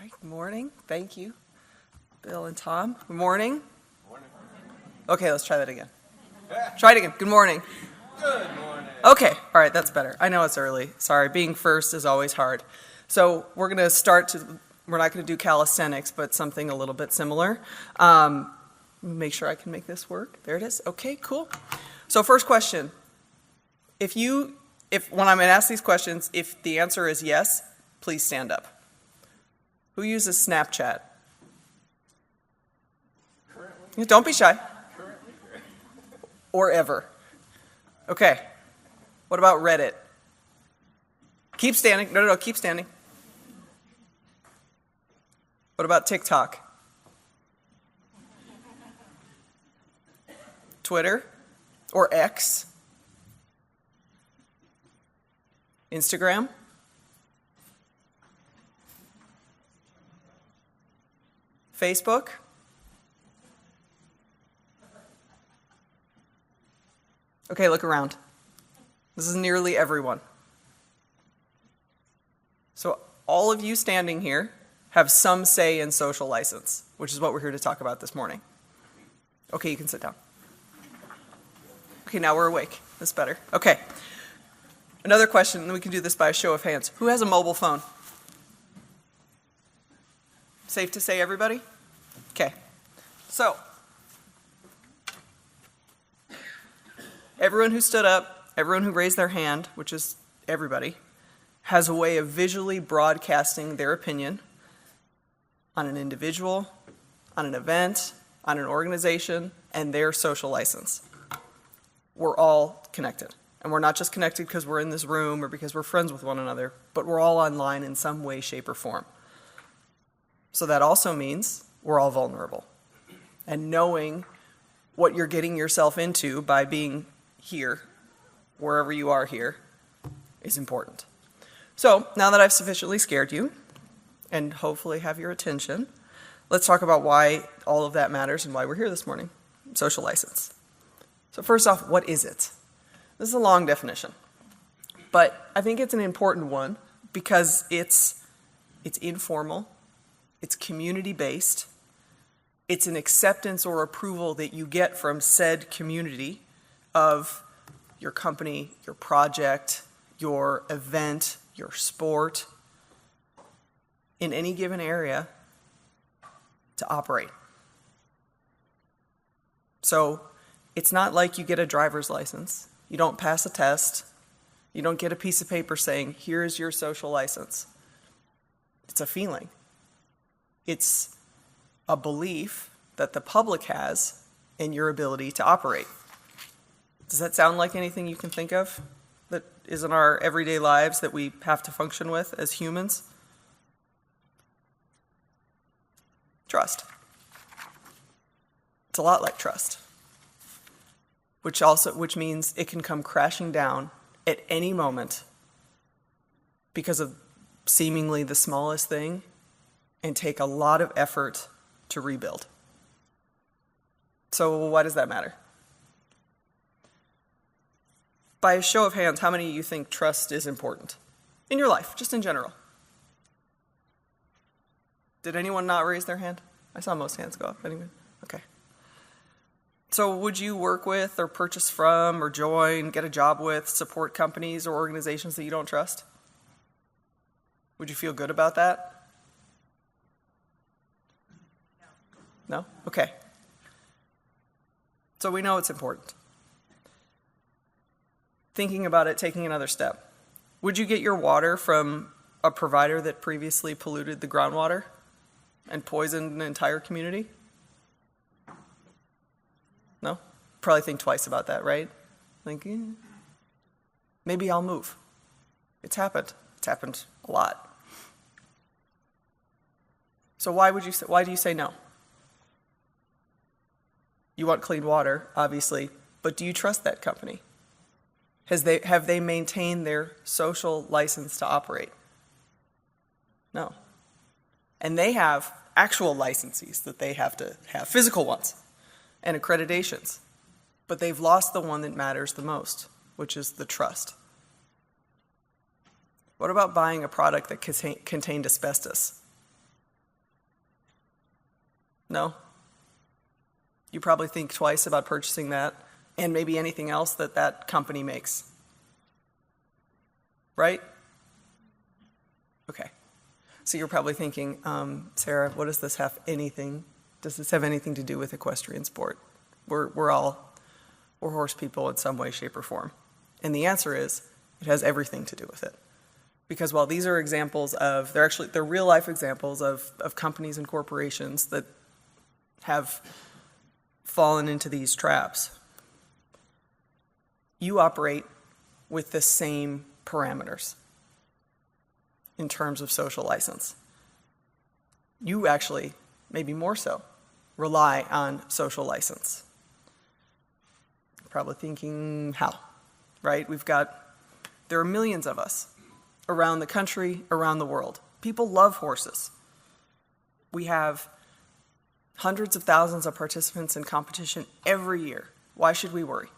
right, good morning. Thank you, Bill and Tom. Good morning. Morning. Okay, let's try that again. Try it again. Good morning. Good morning. Okay, all right, that's better. I know it's early. Sorry, being first is always hard. So we're going to we're not going to do calisthenics, but something a little bit similar. Make sure I can make this work. There it is. Okay, cool. So first question. If when I'm going to ask these questions, if the answer is yes, please stand up. Who uses Snapchat? Currently? Don't be shy. Currently? Or ever. Okay. What about Reddit? Keep standing. No, keep standing. What about TikTok? Twitter? Or X? Instagram? Facebook? Okay, look around. This is nearly everyone. So all of you standing here have some say in social license, which is what we're here to talk about this morning. Okay, you can sit down. Okay, now we're awake. That's better. Okay. Another question, and we can do this by a show of hands. Who has a mobile phone? Safe to say everybody? Okay. So, everyone who stood up, everyone who raised their hand, which is everybody, has a way of visually broadcasting their opinion on an individual, on an event, on an organization, and their social license. We're all connected. And we're not just connected because we're in this room or because we're friends with one another, but we're all online in some way, shape, or form. So that also means we're all vulnerable. And knowing what you're getting yourself into by being here, wherever you are here, is important. So now that I've sufficiently scared you, and hopefully have your attention, let's talk about why all of that matters and why we're here this morning. Social license. So first off, what is it? This is a long definition, but I think it's an important one because it's informal, it's community-based, it's an acceptance or approval that you get from said community of your company, your project, your event, your sport, in any given area to operate. So it's not like you get a driver's license. You don't pass a test. You don't get a piece of paper saying, here's your social license. It's a feeling. It's a belief that the public has in your ability to operate. Does that sound like anything you can think of that is in our everyday lives that we have to function with as humans? Trust. It's a lot like trust. Which means it can come crashing down at any moment because of seemingly the smallest thing and take a lot of effort to rebuild. So why does that matter? By a show of hands, how many of you think trust is important in your life, just in general? Did anyone not raise their hand? I saw most hands go up. Anyone? Okay. So would you work with or purchase from or join, get a job with, support companies or organizations that you don't trust? Would you feel good about that? No? Okay. So we know it's important. Thinking about it, taking another step. Would you get your water from a provider that previously polluted the groundwater and poisoned an entire community? No? Probably think twice about that, right? Think, maybe I'll move. It's happened. It's happened a lot. So why do you say no? You want clean water, obviously, but do you trust that company? Have they maintained their social license to operate? No. And they have actual licenses that they have to have, physical ones, and accreditations. But they've lost the one that matters the most, which is the trust. What about buying a product that contained asbestos? No? You probably think twice about purchasing that and maybe anything else that that company makes. Right? Okay. So you're probably thinking, Sarah, what does this have anything to do with equestrian sport? We're horse people in some way, shape, or form. And the answer is, it has everything to do with it. Because while these are examples of, they're real life examples of companies and corporations that have fallen into these traps, you operate with the same parameters in terms of social license. You actually, maybe more so, rely on social license. Probably thinking, how? Right? There are millions of us around the country, around the world. People love horses. We have hundreds of thousands of participants in competition every year. Why should we worry?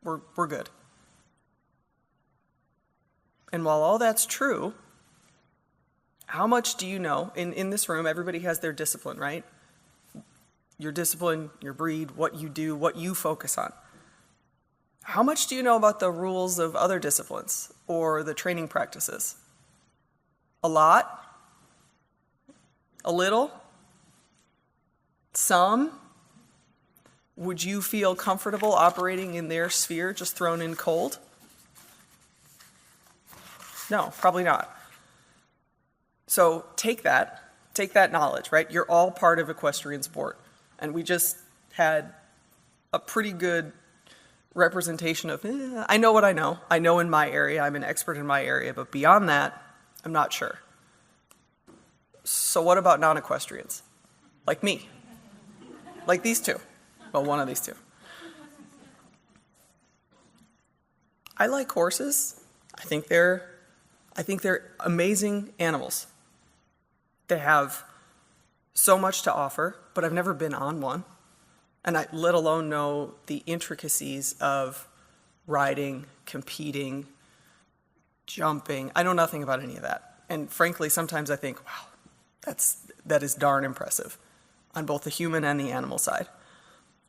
We're good. And while all that's true, how much do you know? In this room, everybody has their discipline, right? Your discipline, your breed, what you do, what you focus on. How much do you know about the rules of other disciplines or the training practices? A lot? A little? Some? Would you feel comfortable operating in their sphere just thrown in cold? No, probably not. So take that knowledge, right? You're all part of equestrian sport. And we just had a pretty good representation of, I know what I know. I know in my area, I'm an expert in my area, but beyond that, I'm not sure. So what about non-equestrians? Like me? Like these two? Well, one of these two. I like horses. I think they're amazing animals. They have so much to offer, but I've never been on one. And I let alone know the intricacies of riding, competing, jumping. I know nothing about any of that. And frankly, sometimes I think, wow, that is darn impressive on both the human and the animal side.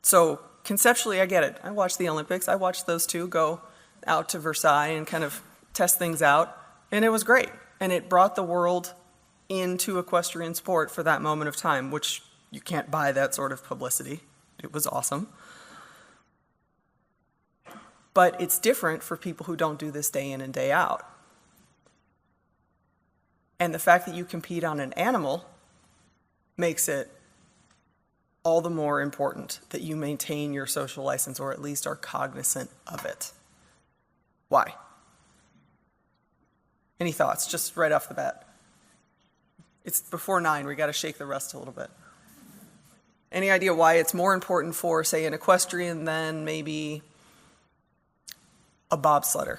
So conceptually, I get it. I watched the Olympics. I watched those two go out to Versailles and kind of test things out. And it was great. And it brought the world into equestrian sport for that moment of time, which you can't buy that sort of publicity. It was awesome. But it's different for people who don't do this day in and day out. And the fact that you compete on an animal makes it all the more important that you maintain your social license, or at least are cognizant of it. Why? Any thoughts, just right off the bat? It's before 9, we got to shake the rust a little bit. Any idea why it's more important for, say, an equestrian than maybe a bobsledder?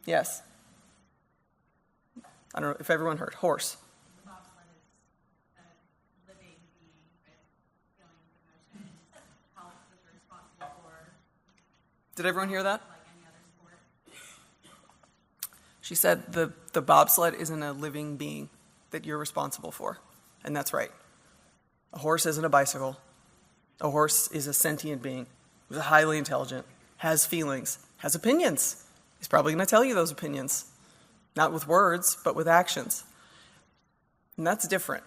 Yes. I don't know if everyone heard. Horse. The bobsled is a living being with feelings, emotions, health that they're responsible for, Did everyone hear that? like any other sport. She said the bobsled isn't a living being that you're responsible for. And that's right. A horse isn't a bicycle. A horse is a sentient being, who's highly intelligent, has feelings, has opinions. He's probably going to tell you those opinions. Not with words, but with actions. And that's different.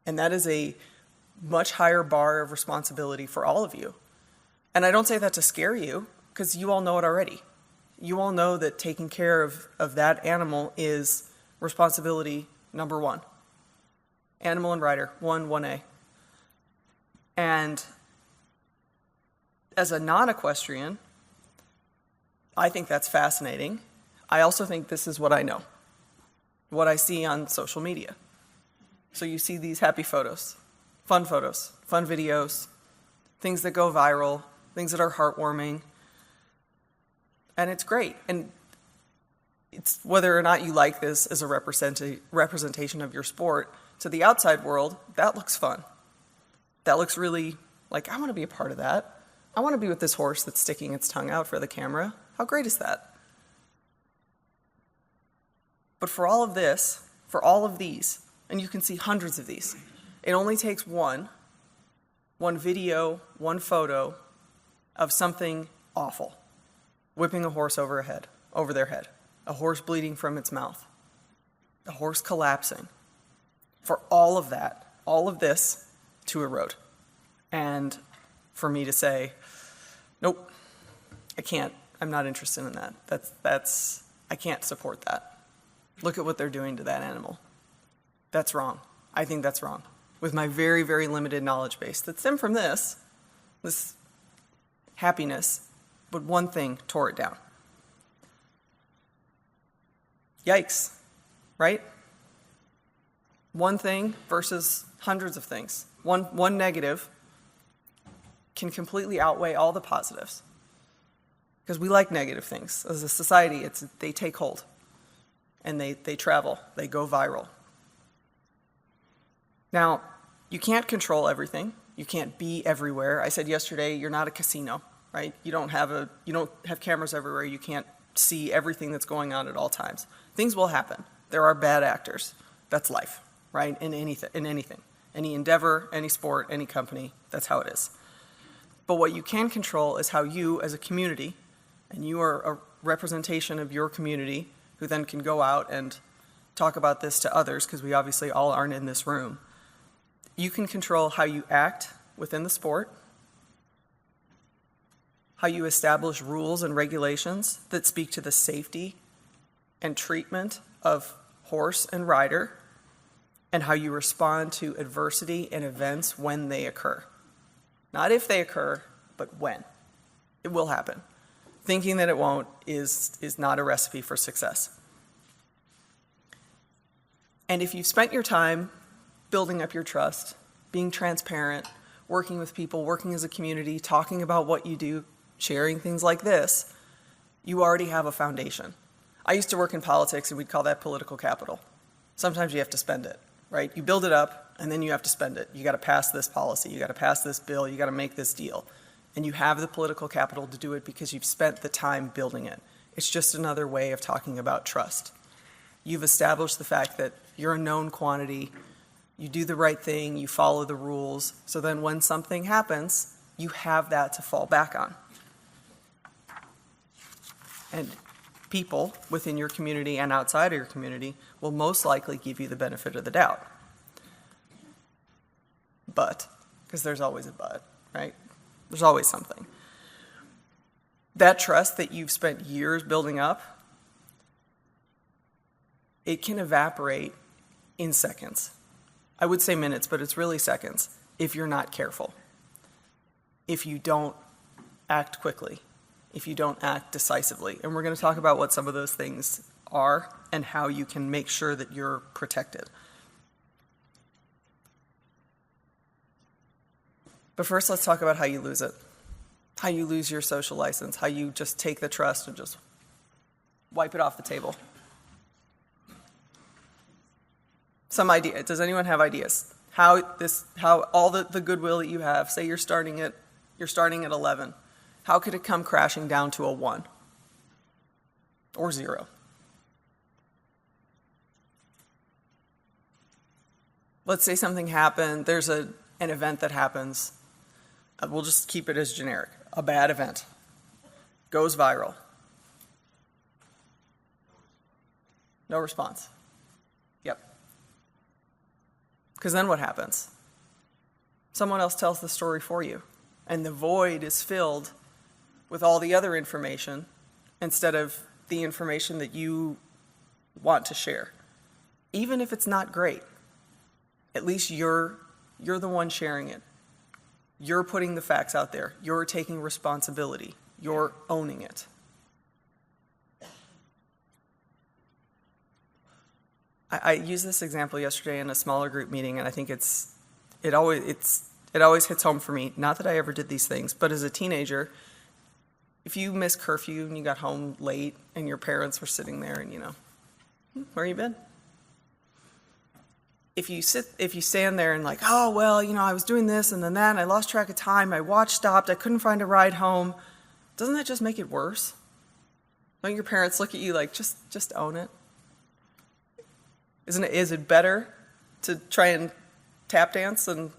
And that is a much higher bar of responsibility for all of you. And I don't say that to scare you, because you all know it already. You all know that taking care of that animal is responsibility number one. Animal and rider, 1A. And as a non-equestrian, I think that's fascinating. I also think this is what I know, what I see on social media. So you see these happy photos, fun videos, things that go viral, things that are heartwarming. And it's great. And it's whether or not you like this as a representation of your sport, to the outside world, that looks fun. That looks really like, I want to be a part of that. I want to be with this horse that's sticking its tongue out for the camera. How great is that? But for all of this, for all of these, and you can see hundreds of these, It only takes one video, one photo of something awful. Whipping a horse over their head, a horse bleeding from its mouth, a horse collapsing. For all of that, all of this to erode. And for me to say, nope, I can't, I'm not interested in that. I can't support that. Look at what they're doing to that animal. That's wrong. I think that's wrong. With my very, very limited knowledge base that stemmed from this happiness, but one thing tore it down. Yikes, right? One thing versus hundreds of things. One negative can completely outweigh all the positives. Because we like negative things. As a society, they take hold. And they travel. They go viral. Now, you can't control everything. You can't be everywhere. I said yesterday, you're not a casino, right? You don't have cameras everywhere. You can't see everything that's going on at all times. Things will happen. There are bad actors. That's life, right? In anything. Any endeavor, any sport, any company, that's how it is. But what you can control is how you, as a community, and you are a representation of your community, who then can go out and talk about this to others, because we obviously all aren't in this room. You can control how you act within the sport, how you establish rules and regulations that speak to the safety and treatment of horse and rider, and how you respond to adversity and events when they occur. Not if they occur, but when. It will happen. Thinking that it won't is not a recipe for success. And if you've spent your time building up your trust, being transparent, working with people, working as a community, talking about what you do, sharing things like this, you already have a foundation. I used to work in politics, and we'd call that political capital. Sometimes you have to spend it, right? You build it up, and then you have to spend it. You got to pass this policy. You got to pass this bill. You got to make this deal. And you have the political capital to do it because you've spent the time building it. It's just another way of talking about trust. You've established the fact that you're a known quantity, you do the right thing, you follow the rules, so then when something happens, you have that to fall back on. And people within your community and outside of your community will most likely give you the benefit of the doubt. But, because there's always a but, right? There's always something. That trust that you've spent years building up, it can evaporate in seconds. I would say minutes, but it's really seconds if you're not careful. If you don't act quickly, if you don't act decisively. And we're going to talk about what some of those things are and how you can make sure that you're protected. But first, let's talk about how you lose it. How you lose your social license. How you just take the trust and just wipe it off the table. Some idea. Does anyone have ideas? How all the goodwill that you have, say you're starting at 11, how could it come crashing down to a 1 or 0? Let's say something happened. There's an event that happens. We'll just keep it as generic. A bad event goes viral. No response. Yep. Because then what happens? Someone else tells the story for you, and the void is filled with all the other information instead of the information that you want to share. Even if it's not great, at least you're the one sharing it. You're putting the facts out there. You're taking responsibility. You're owning it. I used this example yesterday in a smaller group meeting, and I think it always hits home for me. Not that I ever did these things, but as a teenager, if you missed curfew and you got home late and your parents were sitting there and, where you been? If you stand there and like, oh, well, I was doing this and then that, and I lost track of time, my watch stopped, I couldn't find a ride home, doesn't that just make it worse? Don't your parents look at you like, just own it? Is it better to try and tap dance and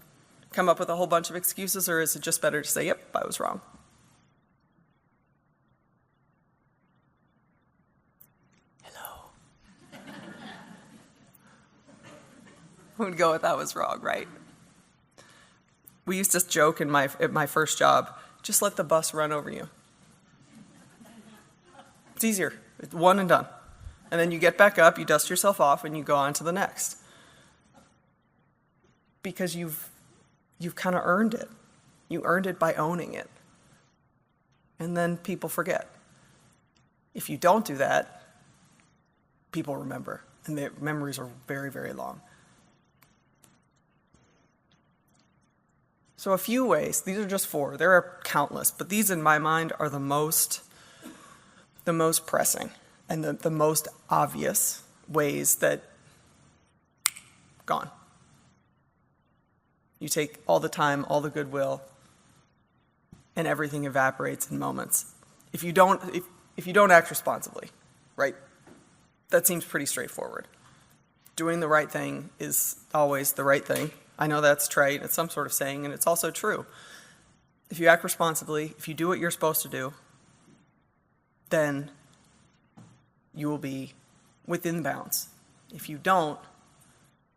come up with a whole bunch of excuses, or is it just better to say, yep, I was wrong? Hello. Who would go with I was wrong, right? We used to joke at my first job, just let the bus run over you. It's easier. It's one and done. And then you get back up, you dust yourself off, and you go on to the next. Because you've kind of earned it. You earned it by owning it. And then people forget. If you don't do that, people remember. And their memories are very, very long. So a few ways, these are just 4. There are countless, but these in my mind are the most pressing and the most obvious ways that gone. You take all the time, all the goodwill, and everything evaporates in moments. If you don't act responsibly, right? That seems pretty straightforward. Doing the right thing is always the right thing. I know that's trite, it's some sort of saying, and it's also true. If you act responsibly, if you do what you're supposed to do, then you will be within bounds. If you don't,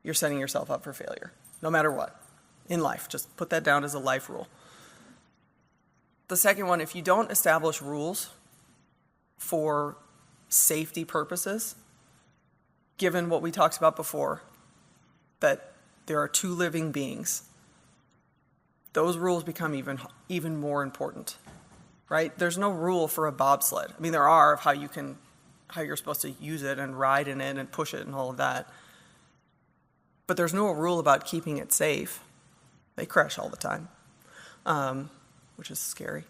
you're setting yourself up for failure, no matter what, in life. Just put that down as a life rule. The second one, if you don't establish rules for safety purposes, given what we talked about before, that there are 2 living beings, those rules become even more important, right? There's no rule for a bobsled. I mean, there are of how you're supposed to use it and ride in it and push it and all of that. But there's no rule about keeping it safe. They crash all the time, which is scary.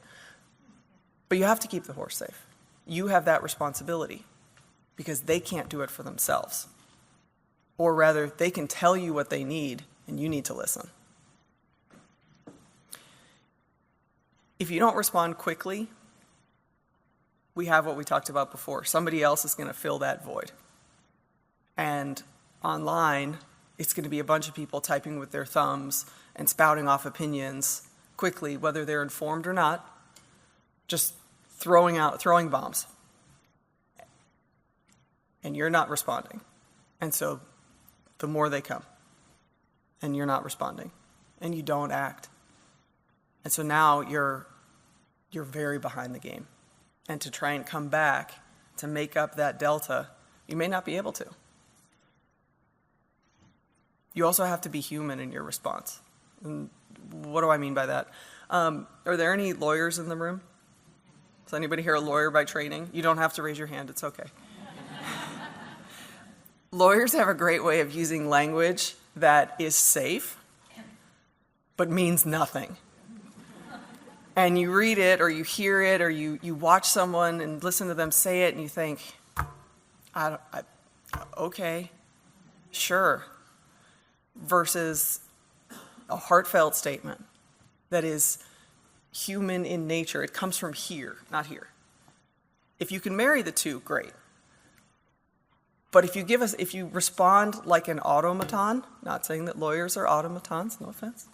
But you have to keep the horse safe. You have that responsibility because they can't do it for themselves. Or rather, they can tell you what they need, and you need to listen. If you don't respond quickly, we have what we talked about before. Somebody else is going to fill that void. And online, it's going to be a bunch of people typing with their thumbs and spouting off opinions quickly, whether they're informed or not, just throwing bombs. And you're not responding. And so the more they come, and you're not responding, and you don't act. And so now you're very behind the game. And to try and come back to make up that delta, you may not be able to. You also have to be human in your response. And what do I mean by that? Are there any lawyers in the room? Is anybody here a lawyer by training? You don't have to raise your hand, it's okay. Lawyers have a great way of using language that is safe, but means nothing. And you read it, or you hear it, or you watch someone and listen to them say it, and you think, okay, sure. Versus a heartfelt statement that is human in nature. It comes from here, not here. If you can marry the two, great. But if you respond like an automaton, not saying that lawyers are automatons, no offense.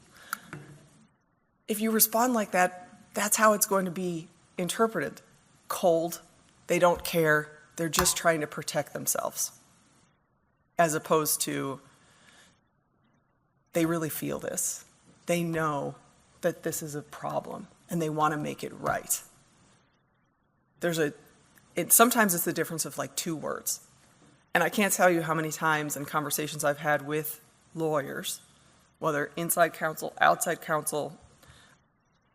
If you respond like that, that's how it's going to be interpreted. Cold, they don't care, they're just trying to protect themselves. As opposed to, they really feel this. They know that this is a problem, and they want to make it right. Sometimes it's the difference of like 2 words. And I can't tell you how many times in conversations I've had with lawyers, whether inside counsel, outside counsel,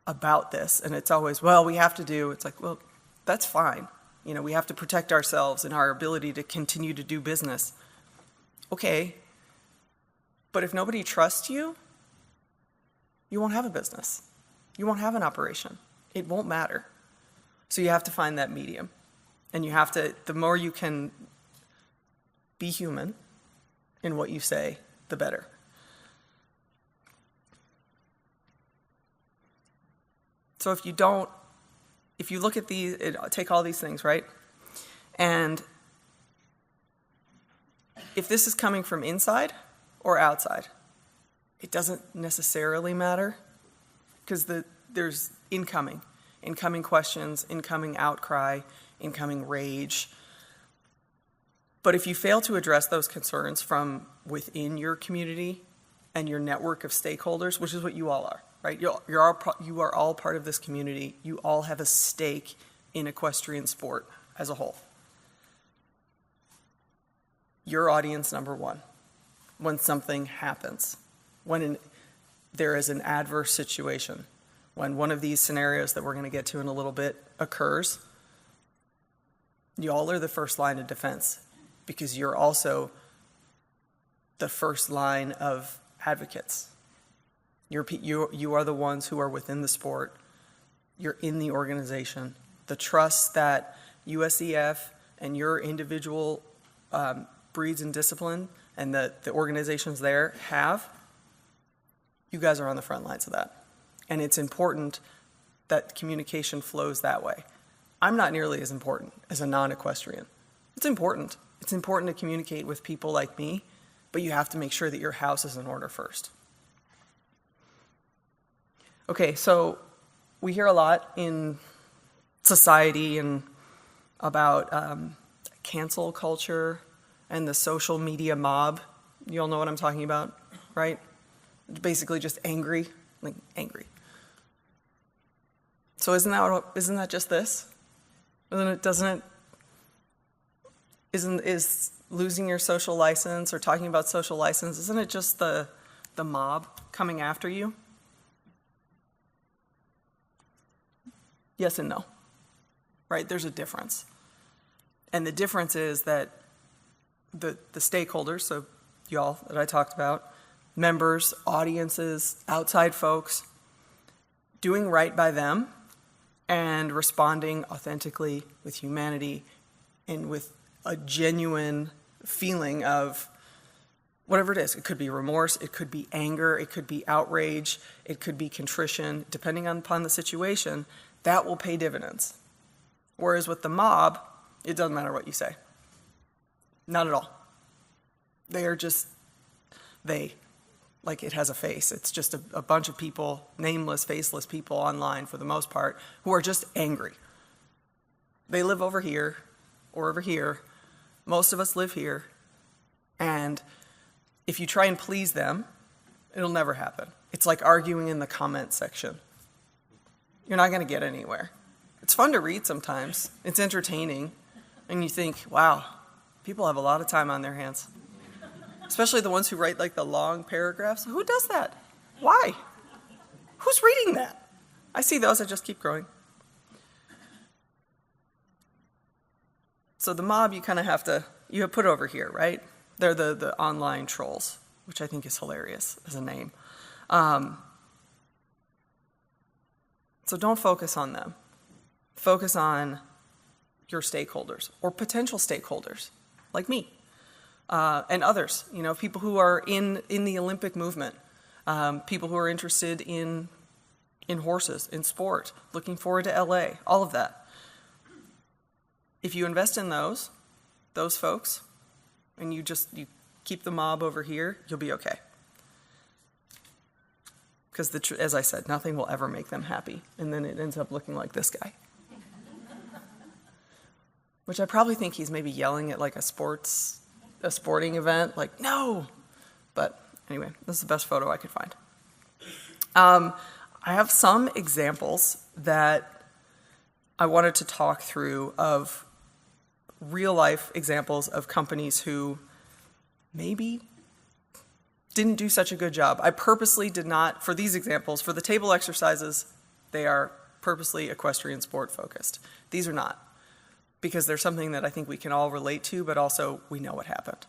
about this. And it's always, well, we have to do. It's like, well, that's fine. We have to protect ourselves and our ability to continue to do business. Okay. But if nobody trusts you, you won't have a business. You won't have an operation. It won't matter. So you have to find that medium. And you have to, the more you can be human in what you say, the better. So if you look at these, take all these things, right? And if this is coming from inside or outside, it doesn't necessarily matter because there's incoming questions, incoming outcry, incoming rage. But if you fail to address those concerns from within your community and your network of stakeholders, which is what you all are, right? You are all part of this community. You all have a stake in equestrian sport as a whole. Your audience number one, when something happens, when there is an adverse situation, when one of these scenarios that we're going to get to in a little bit occurs, you all are the first line of defense because you're also the first line of advocates. You are the ones who are within the sport. You're in the organization. The trust that USEF and your individual breeds and discipline and the organizations there have, you guys are on the front lines of that. And it's important that communication flows that way. I'm not nearly as important as a non-equestrian. It's important. It's important to communicate with people like me, but you have to make sure that your house is in order first. Okay, so we hear a lot in society and about cancel culture and the social media mob. You all know what I'm talking about, right? Basically just angry, like angry. So isn't that just this? Is losing your social license or talking about social license, isn't it just the mob coming after you? Yes and no, right? There's a difference. And the difference is that the stakeholders, so y'all that I talked about, members, audiences, outside folks, doing right by them and responding authentically with humanity and with a genuine feeling of whatever it is. It could be remorse, it could be anger, it could be outrage, it could be contrition, depending upon the situation, that will pay dividends. Whereas with the mob, it doesn't matter what you say. Not at all. They are just, like it has a face. It's just a bunch of people, nameless, faceless people online for the most part, who are just angry. They live over here or over here. Most of us live here. And if you try and please them, it'll never happen. It's like arguing in the comment section. You're not going to get anywhere. It's fun to read sometimes. It's entertaining. And you think, wow, people have a lot of time on their hands. Especially the ones who write like the long paragraphs. Who does that? Why? Who's reading that? I see those that just keep growing. So the mob, you kind of have to, you have put over here, right? They're the online trolls, which I think is hilarious as a name. So don't focus on them. Focus on your stakeholders or potential stakeholders, like me. And others, people who are in the Olympic movement, people who are interested in horses, in sport, looking forward to LA, all of that. If you invest in those folks, and you keep the mob over here, you'll be okay. Because as I said, nothing will ever make them happy, and then it ends up looking like this guy. Which I probably think he's maybe yelling at like a sporting event, like, no! But anyway, this is the best photo I could find. I have some examples that I wanted to talk through of real-life examples of companies who maybe didn't do such a good job. I purposely did not, for these examples, for the table exercises, they are purposely equestrian sport focused. These are not, because there's something that I think we can all relate to, but also we know what happened.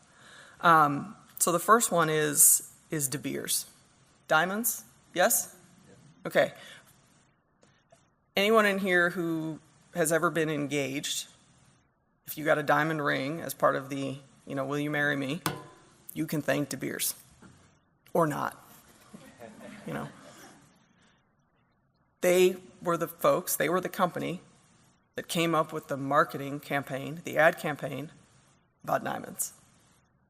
So the first one is De Beers. Diamonds? Yes? Okay. Anyone in here who has ever been engaged, if you got a diamond ring as part of the, will you marry me, you can thank De Beers. Or not. They were the folks, they were the company that came up with the marketing campaign, the ad campaign about diamonds.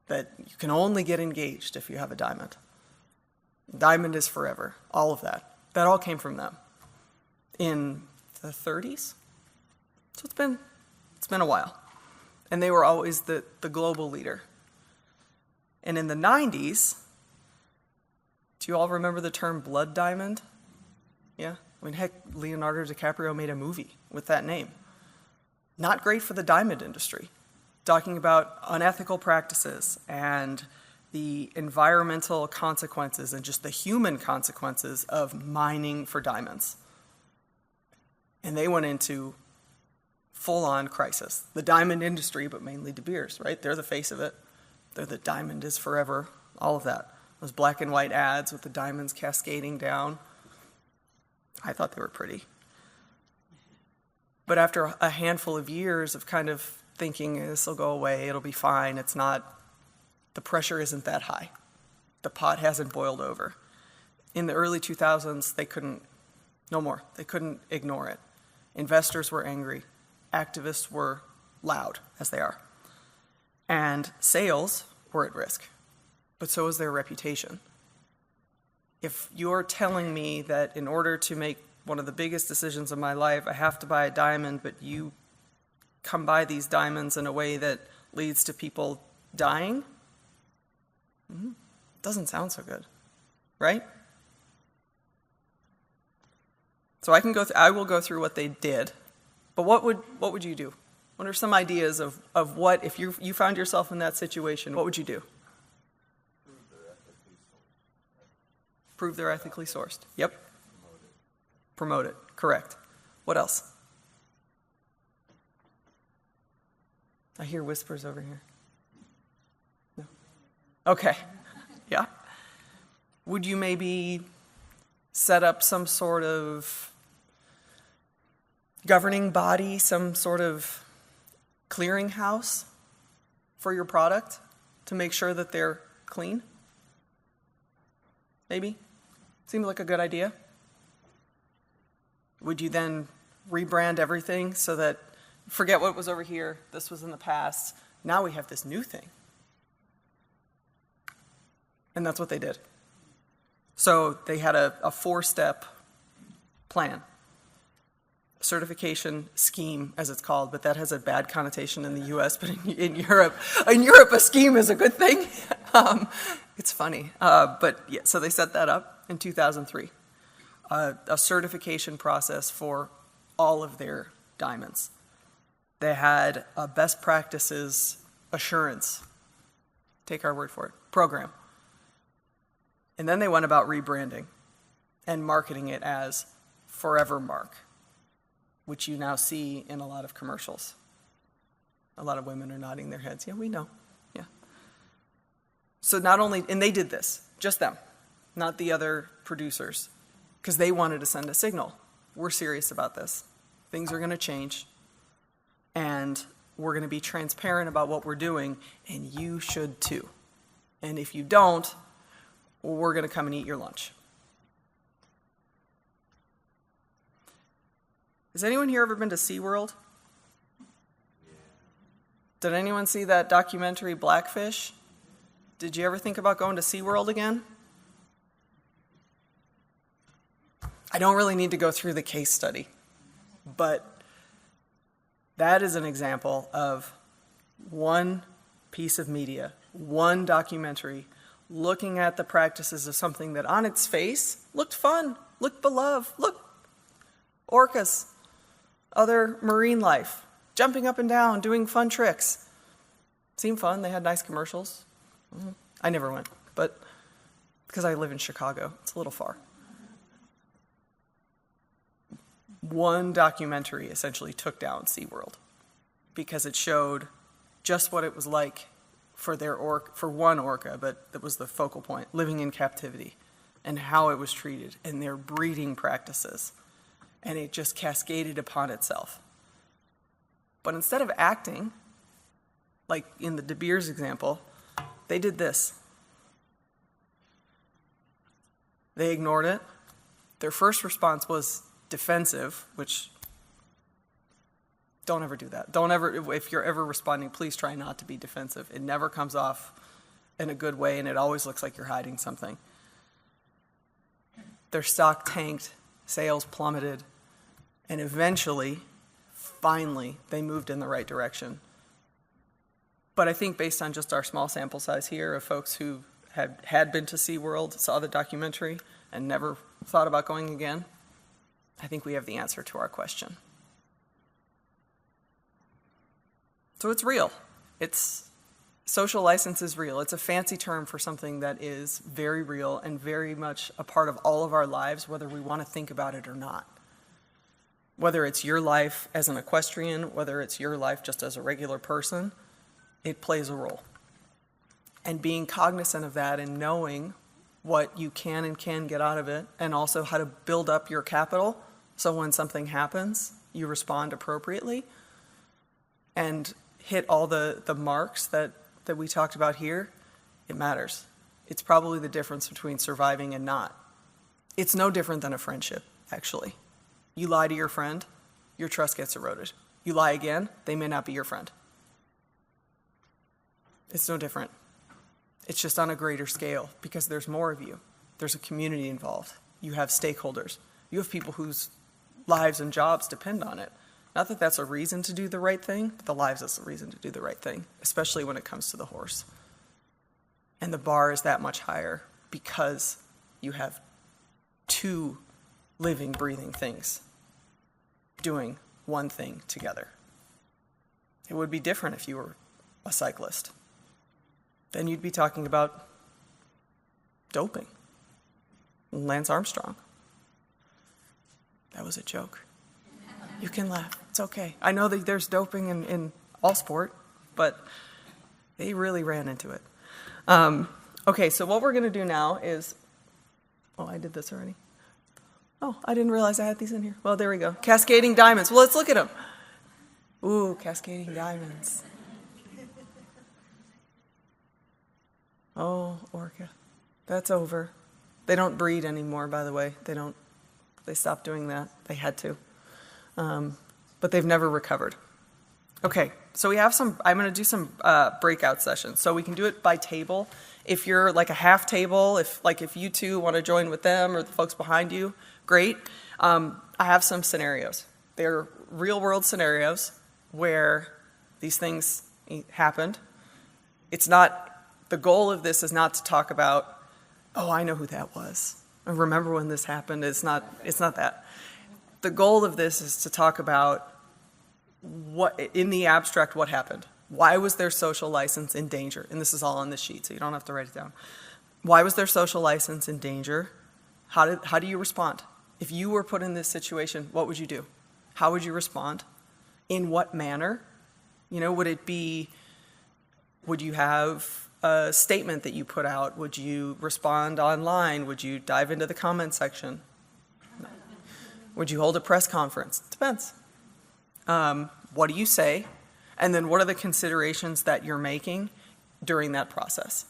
That you can only get engaged if you have a diamond. Diamond is forever. All of that. That all came from them in the 30s. So it's been a while. And they were always the global leader. And in the 90s, do you all remember the term blood diamond? Yeah? I mean, heck, Leonardo DiCaprio made a movie with that name. Not great for the diamond industry. Talking about unethical practices and the environmental consequences and just the human consequences of mining for diamonds. And they went into full-on crisis. The diamond industry, but mainly De Beers, right? They're the face of it. They're the diamond is forever, all of that. Those black and white ads with the diamonds cascading down. I thought they were pretty. But after a handful of years of kind of thinking, this will go away, it'll be fine, it's not, the pressure isn't that high. The pot hasn't boiled over. In the early 2000s, they couldn't, no more. They couldn't ignore it. Investors were angry. Activists were loud, as they are. And sales were at risk. But so is their reputation. If you're telling me that in order to make one of the biggest decisions of my life, I have to buy a diamond, but you come by these diamonds in a way that leads to people dying, doesn't sound so good, right? So I will go through what they did, but what would you do? What are some ideas of what, if you found yourself in that situation, what would you do? Prove they're ethically sourced. Yep. Promote it. Correct. What else? I hear whispers over here. No. Okay. Yeah. Would you maybe set up some sort of governing body, some sort of clearinghouse for your product to make sure that they're clean? Maybe? Seems like a good idea. Would you then rebrand everything so that, forget what was over here, this was in the past, now we have this new thing? And that's what they did. So they had a 4-step plan. Certification scheme, as it's called, but that has a bad connotation in the US, but in Europe, a scheme is a good thing. It's funny. But yeah, so they set that up in 2003. A certification process for all of their diamonds. They had a best practices assurance, take our word for it, program. And then they went about rebranding and marketing it as Forever Mark, which you now see in a lot of commercials. A lot of women are nodding their heads. Yeah, we know. Yeah. So not only, and they did this, just them, not the other producers, because they wanted to send a signal. We're serious about this. Things are going to change, and we're going to be transparent about what we're doing, and you should too. And if you don't, we're going to come and eat your lunch. Has anyone here ever been to SeaWorld? Did anyone see that documentary Blackfish? Did you ever think about going to SeaWorld again? I don't really need to go through the case study, but that is an example of one piece of media, one documentary, looking at the practices of something that on its face looked fun, looked beloved, look, orcas, other marine life, jumping up and down, doing fun tricks. Seemed fun, they had nice commercials. I never went, but because I live in Chicago, it's a little far. One documentary essentially took down SeaWorld because it showed just what it was like for one orca, but that was the focal point, living in captivity, and how it was treated, and their breeding practices. And it just cascaded upon itself. But instead of acting, like in the De Beers example, they did this. They ignored it. Their first response was defensive, which, don't ever do that. Don't ever, if you're ever responding, please try not to be defensive. It never comes off in a good way, and it always looks like you're hiding something. Their stock tanked, sales plummeted, and eventually, finally, they moved in the right direction. But I think based on just our small sample size here of folks who had been to SeaWorld, saw the documentary, and never thought about going again, I think we have the answer to our question. So it's real. Social license is real. It's a fancy term for something that is very real and very much a part of all of our lives, whether we want to think about it or not. Whether it's your life as an equestrian, whether it's your life just as a regular person, it plays a role. And being cognizant of that and knowing what you can and can get out of it, and also how to build up your capital so when something happens, you respond appropriately and hit all the marks that we talked about here, it matters. It's probably the difference between surviving and not. It's no different than a friendship, actually. You lie to your friend, your trust gets eroded. You lie again, they may not be your friend. It's no different. It's just on a greater scale because there's more of you. There's a community involved. You have stakeholders. You have people whose lives and jobs depend on it. Not that that's a reason to do the right thing, but the lives is a reason to do the right thing, especially when it comes to the horse. And the bar is that much higher because you have two living, breathing things doing one thing together. It would be different if you were a cyclist. Then you'd be talking about doping. Lance Armstrong. That was a joke. You can laugh. It's okay. I know that there's doping in all sport, but they really ran into it. Okay, so what we're going to do now is... Oh, I did this already. Oh, I didn't realize I had these in here. Well, there we go. Cascading diamonds. Well, let's look at them. Ooh, cascading diamonds. Oh, orca. That's over. They don't breed anymore, by the way. They stopped doing that. They had to. But they've never recovered. Okay, so I'm going to do some breakout sessions. So we can do it by table. If you're like a half table, if you two want to join with them or the folks behind you, great. I have some scenarios. They're real world scenarios where these things happened. The goal of this is not to talk about, oh, I know who that was. I remember when this happened. It's not that. The goal of this is to talk about what, in the abstract, what happened. Why was their social license in danger? And this is all on the sheet, so you don't have to write it down. Why was their social license in danger? How do you respond? If you were put in this situation, what would you do? How would you respond? In what manner? Would you have a statement that you put out? Would you respond online? Would you dive into the comment section? Would you hold a press conference? Depends. What do you say? And then what are the considerations that you're making during that process?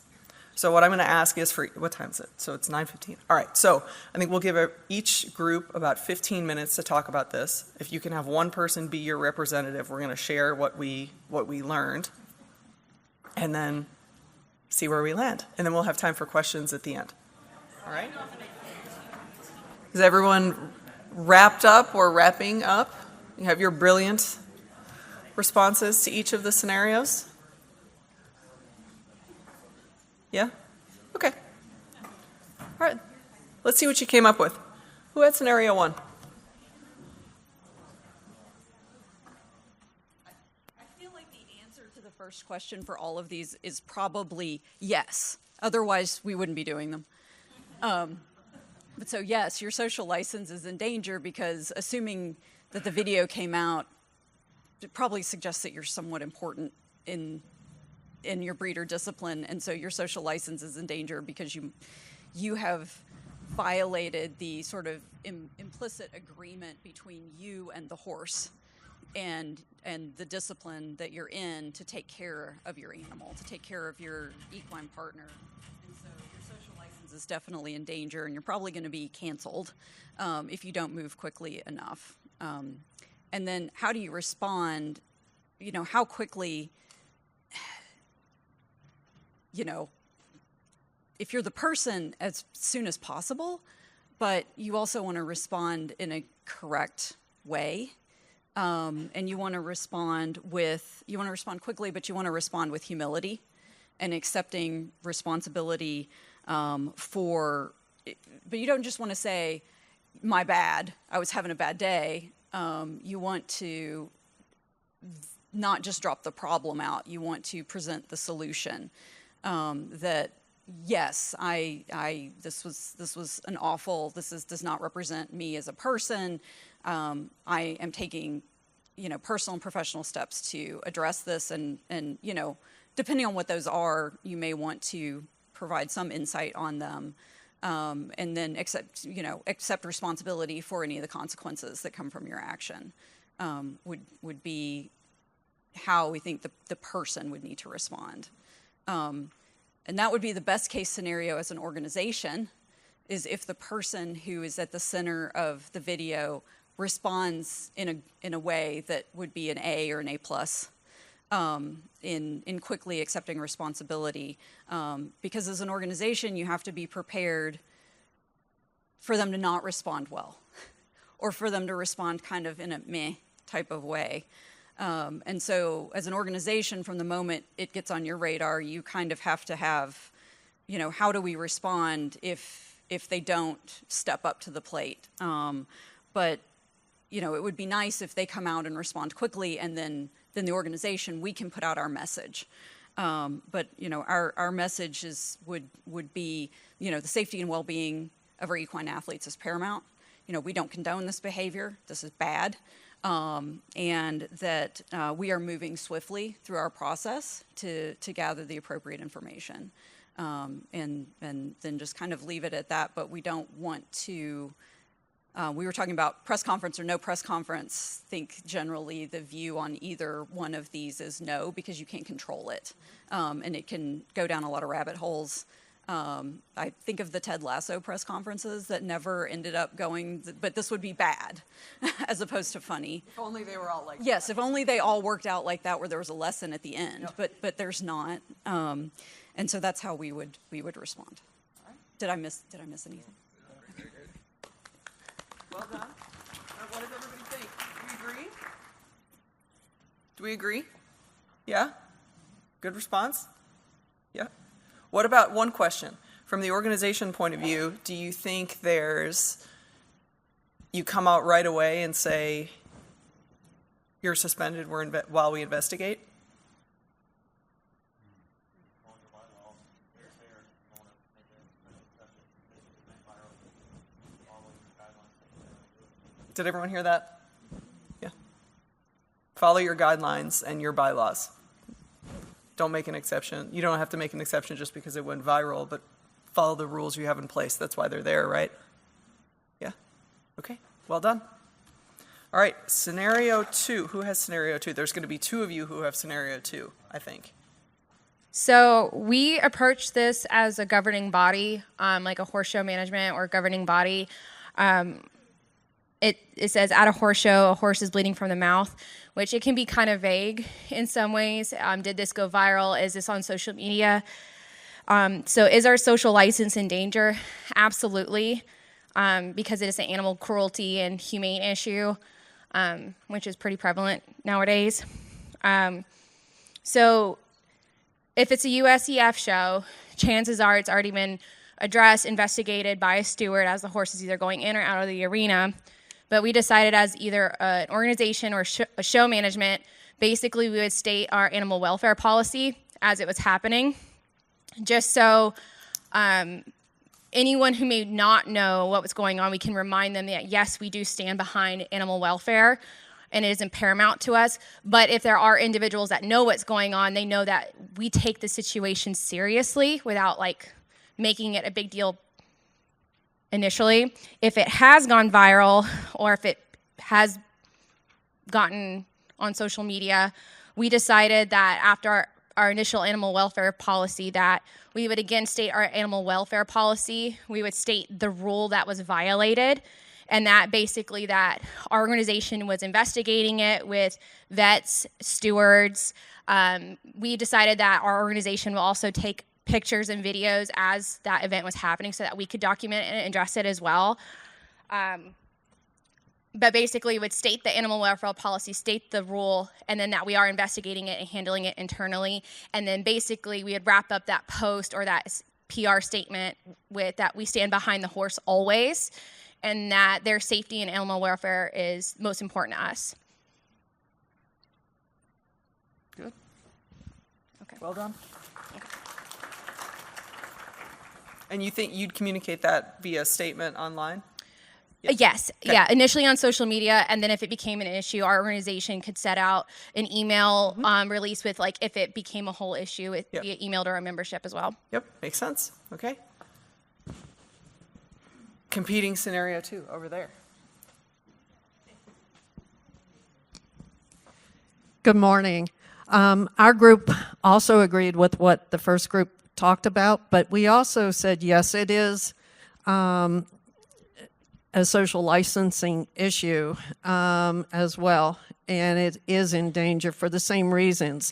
So what I'm going to ask is what time is it? So it's 9:15. All right, so I think we'll give each group about 15 minutes to talk about this. If you can have one person be your representative, we're going to share what we learned and then see where we land. And then we'll have time for questions at the end. All right? Is everyone wrapped up or wrapping up? You have your brilliant responses to each of the scenarios? Yeah? Okay. All right. Let's see what you came up with. Who had scenario one? I feel like the answer to the first question for all of these is probably yes. Otherwise, we wouldn't be doing them. But so yes, your social license is in danger because assuming that the video came out, it probably suggests that you're somewhat important in your breeder discipline, and so your social license is in danger because you have violated the sort of implicit agreement between you and the horse and the discipline that you're in to take care of your animal, to take care of your equine partner. And so your social license is definitely in danger, and you're probably going to be canceled if you don't move quickly enough. And then how do you respond? How quickly, if you're the person, as soon as possible, but you also want to respond in a correct way. And you want to respond quickly, but you want to respond with humility and accepting responsibility but you don't just want to say, my bad, I was having a bad day. You want to not just drop the problem out. You want to present the solution. That yes, this was an awful. Does not represent me as a person. I am taking, personal and professional steps to address this, and depending on what those are, you may want to provide some insight on them. And then accept responsibility for any of the consequences that come from your action, would be how we think the person would need to respond. And that would be the best case scenario as an organization, is if the person who is at the center of the video responds in a way that would be an A or an A+. In quickly accepting responsibility, because as an organization, you have to be prepared for them to not respond well, or for them to respond kind of in a meh type of way. And so as an organization, from the moment it gets on your radar, you kind of have to have, how do we respond if they don't step up to the plate? But it would be nice if they come out and respond quickly, and then the organization, we can put out our message. But our message would be, the safety and well-being of our equine athletes is paramount. We don't condone this behavior. This is bad. And that we are moving swiftly through our process to gather the appropriate information. And then just kind of leave it at that. But we don't want to. We were talking about press conference or no press conference. I think generally the view on either one of these is no, because you can't control it. And it can go down a lot of rabbit holes. I think of the Ted Lasso press conferences that never ended up going, but this would be bad as opposed to funny. If only they were all like Yes, if only they all worked out like that, where there was a lesson at the end, but there's not. And so that's how we would respond. Right. Did I miss anything? Well done. What does everybody think? Do we agree? Do we agree? Yeah? Good response? Yeah. What about one question? From the organization point of view, do you think you come out right away and say, you're suspended while we investigate? Did everyone hear that? Yeah. Follow your guidelines and your bylaws. Don't make an exception. You don't have to make an exception just because it went viral, but follow the rules you have in place. That's why they're there, right? Yeah? Okay, well done. All right, scenario 2. Who has scenario 2? There's going to be 2 of you who have scenario 2, I think. So we approach this as a governing body, like a horse show management or governing body. It says at a horse show, a horse is bleeding from the mouth, which it can be kind of vague in some ways. Did this go viral? Is this on social media? So is our social license in danger? Absolutely, because it is an animal cruelty and humane issue, which is pretty prevalent nowadays. So if it's a USEF show, chances are it's already been addressed, investigated by a steward as the horse is either going in or out of the arena. But we decided as either an organization or a show management, basically we would state our animal welfare policy as it was happening, just so anyone who may not know what was going on, we can remind them that, yes, we do stand behind animal welfare, and it is paramount to us. But if there are individuals that know what's going on, they know that we take the situation seriously without, making it a big deal initially. If it has gone viral or if it has gotten on social media, we decided that after our initial animal welfare policy that we would again state our animal welfare policy. We would state the rule that was violated, and that basically that our organization was investigating it with vets, stewards. We decided that our organization will also take pictures and videos as that event was happening so that we could document it and address it as well. But basically, would state the animal welfare policy, state the rule, and then that we are investigating it and handling it internally. And then basically, we would wrap up that post or that PR statement with that we stand behind the horse always, and that their safety and animal welfare is most important to us. Good. Okay. Well done. And you think you'd communicate that via statement online? Yes. Okay. Yeah. Initially on social media, and then if it became an issue, our organization could set out an email release with, like, if it became a whole issue, it Yep. via email to our membership as well. Yep, makes sense. Okay. Competing scenario 2 over there. Good morning. Our group also agreed with what the first group talked about, but we also said, yes, it is a social licensing issue as well, and it is in danger for the same reasons.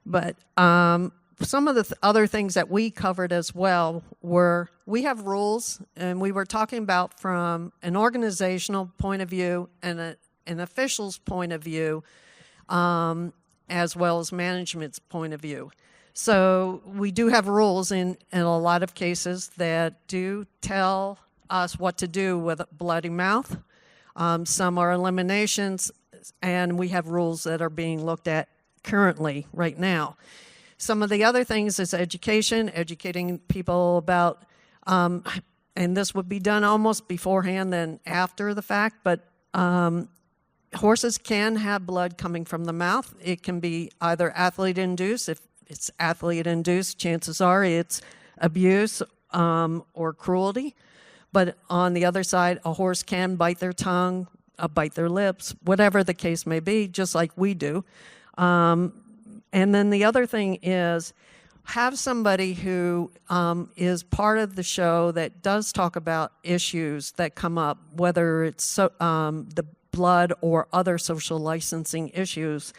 But some of the other things that we covered as well were, we have rules, and we were talking about from an organizational point of view and an official's point of view, as well as management's point of view. So we do have rules in a lot of cases that do tell us what to do with a bloody mouth. Some are eliminations, and we have rules that are being looked at currently right now. Some of the other things is education, educating people about, and this would be done almost beforehand than after the fact, but horses can have blood coming from the mouth. It can be either athlete-induced. If it's athlete-induced, chances are it's abuse or cruelty. But on the other side, a horse can bite their tongue, bite their lips, whatever the case may be, just like we do. And then the other thing is, have somebody who is part of the show that does talk about issues that come up, whether it's the blood or other social licensing issues.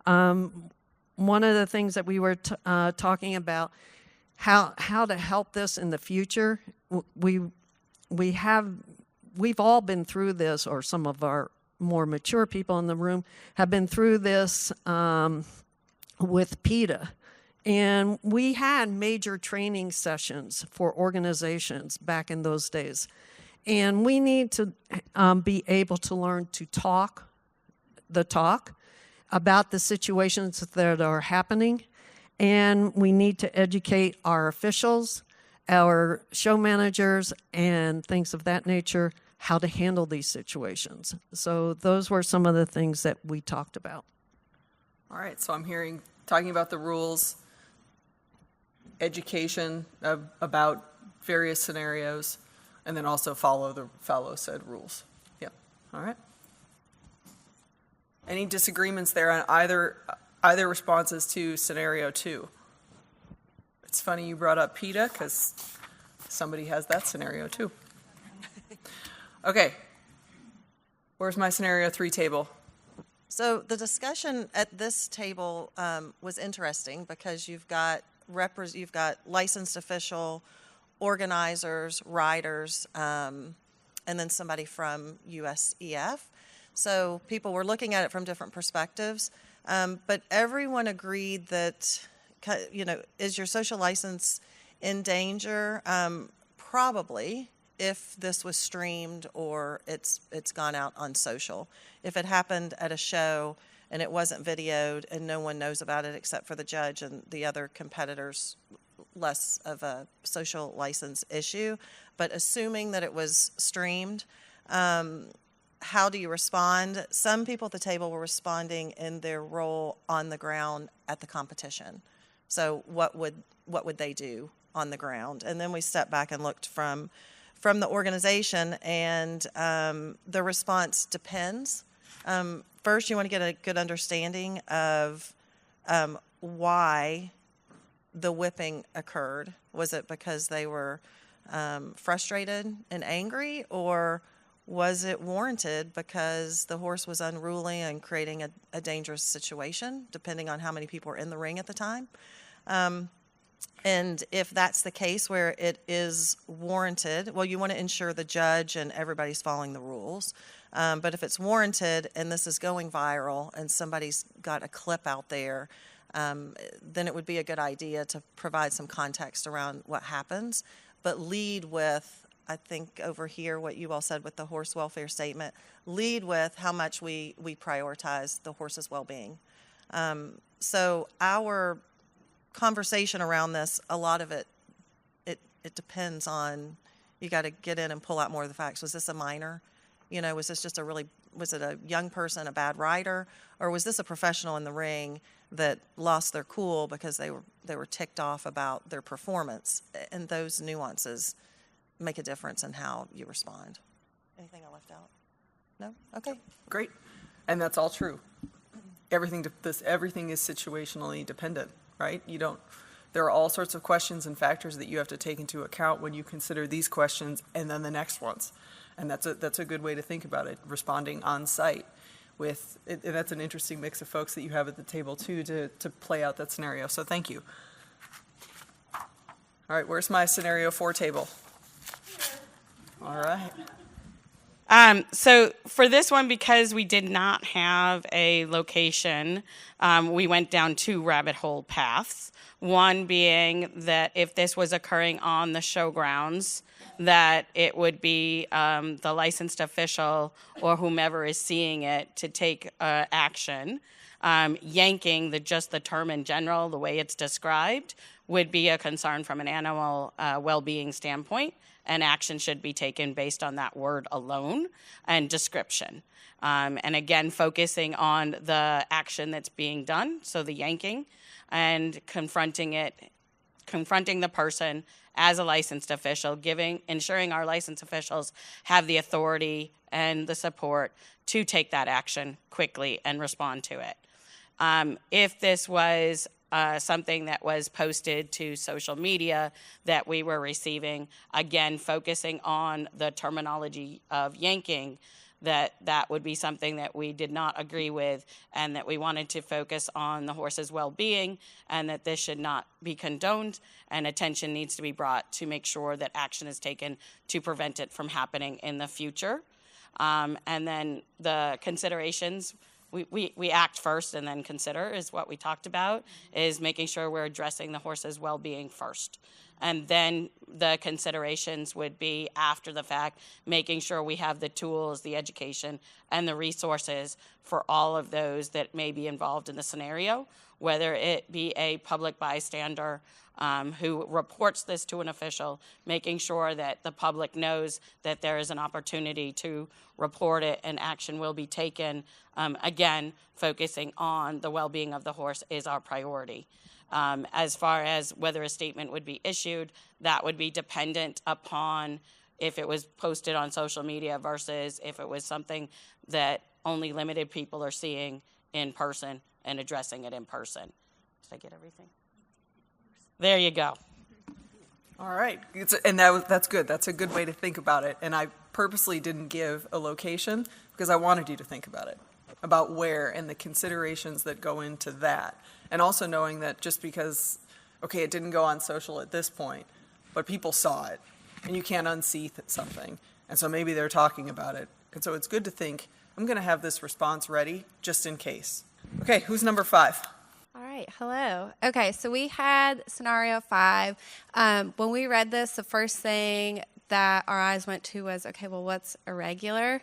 One of the things that we were talking about, how to help this in the future, we've all been through this, or some of our more mature people in the room have been through this with PETA. And we had major training sessions for organizations back in those days. And we need to be able to learn to talk the talk about the situations that are happening. And we need to educate our officials, our show managers, and things of that nature, how to handle these situations. So those were some of the things that we talked about. All right, so I'm hearing, talking about the rules, education about various scenarios, and then also follow said rules. Yep, all right. Any disagreements there on either responses to scenario 2? It's funny you brought up PETA, because somebody has that scenario too. Okay, where's my scenario 3 table? So the discussion at this table was interesting because you've got licensed official, organizers, riders, and then somebody from USEF. So people were looking at it from different perspectives, but everyone agreed that, is your social license in danger? Probably, if this was streamed or it's gone out on social. If it happened at a show and it wasn't videoed and no one knows about it except for the judge and the other competitors, less of a social license issue. But assuming that it was streamed, how do you respond? Some people at the table were responding in their role on the ground at the competition. So what would they do on the ground? And then we stepped back and looked from the organization, and the response depends. First, you want to get a good understanding of why the whipping occurred. Was it because they were frustrated and angry, or was it warranted because the horse was unruly and creating a dangerous situation, depending on how many people were in the ring at the time? And if that's the case where it is warranted, well, you want to ensure the judge and everybody's following the rules. But if it's warranted and this is going viral and somebody's got a clip out there, then it would be a good idea to provide some context around what happens, but lead with, I think over here, what you all said with the horse welfare statement, lead with how much we prioritize the horse's well-being. So our conversation around this, a lot of it depends on, you got to get in and pull out more of the facts. Was this a minor? Was this just was it a young person, a bad rider, or was this a professional in the ring that lost their cool because they were ticked off about their performance? And those nuances make a difference in how you respond. Anything I left out? No? Okay. Great. And that's all true. Everything is situationally dependent, right? There are all sorts of questions and factors that you have to take into account when you consider these questions and then the next ones. And that's a good way to think about it, responding on site with, and that's an interesting mix of folks that you have at the table too to play out that scenario. So thank you. All right, where's my scenario 4 table? All right. So for this one, because we did not have a location, we went down 2 rabbit hole paths. One being that if this was occurring on the showgrounds, that it would be the licensed official or whomever is seeing it to take action. Yanking just the term in general, the way it's described, would be a concern from an animal well-being standpoint, and action should be taken based on that word alone and description. And again, focusing on the action that's being done, so the yanking, and confronting the person as a licensed official, ensuring our licensed officials have the authority and the support to take that action quickly and respond to it. If this was something that was posted to social media that we were receiving, again, focusing on the terminology of yanking, that would be something that we did not agree with, and that we wanted to focus on the horse's well-being, and that this should not be condoned, and attention needs to be brought to make sure that action is taken to prevent it from happening in the future. And then the considerations, we act first and then consider, is what we talked about, is making sure we're addressing the horse's well-being first. And then the considerations would be after the fact, making sure we have the tools, the education, and the resources for all of those that may be involved in the scenario, whether it be a public bystander who reports this to an official, making sure that the public knows that there is an opportunity to report it and action will be taken. Again, focusing on the well-being of the horse is our priority. As far as whether a statement would be issued, that would be dependent upon if it was posted on social media versus if it was something that only limited people are seeing in person and addressing it in person. Did I get everything? There you go. All right. That's good. That's a good way to think about it. And I purposely didn't give a location because I wanted you to think about it, about where and the considerations that go into that. And also knowing that just because, okay, it didn't go on social at this point, but people saw it, and you can't unsee something. And so maybe they're talking about it. And so it's good to think, I'm going to have this response ready just in case. Okay, who's number 5? All right, hello. Okay, so we had scenario 5. When we read this, the first thing that our eyes went to was, okay, well, what's irregular?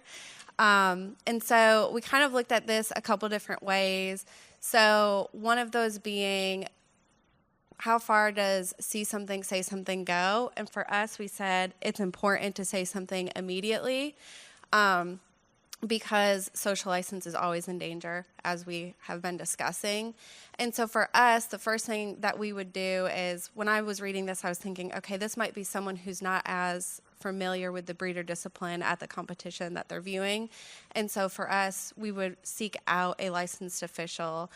And so we kind of looked at this a couple different ways. So one of those being, how far does see something, say something go? And for us, we said it's important to say something immediately because social license is always in danger, as we have been discussing. And so for us, the first thing that we would do is, when I was reading this, I was thinking, okay, this might be someone who's not as familiar with the breeder discipline at the competition that they're viewing. And so for us, we would seek out a licensed official.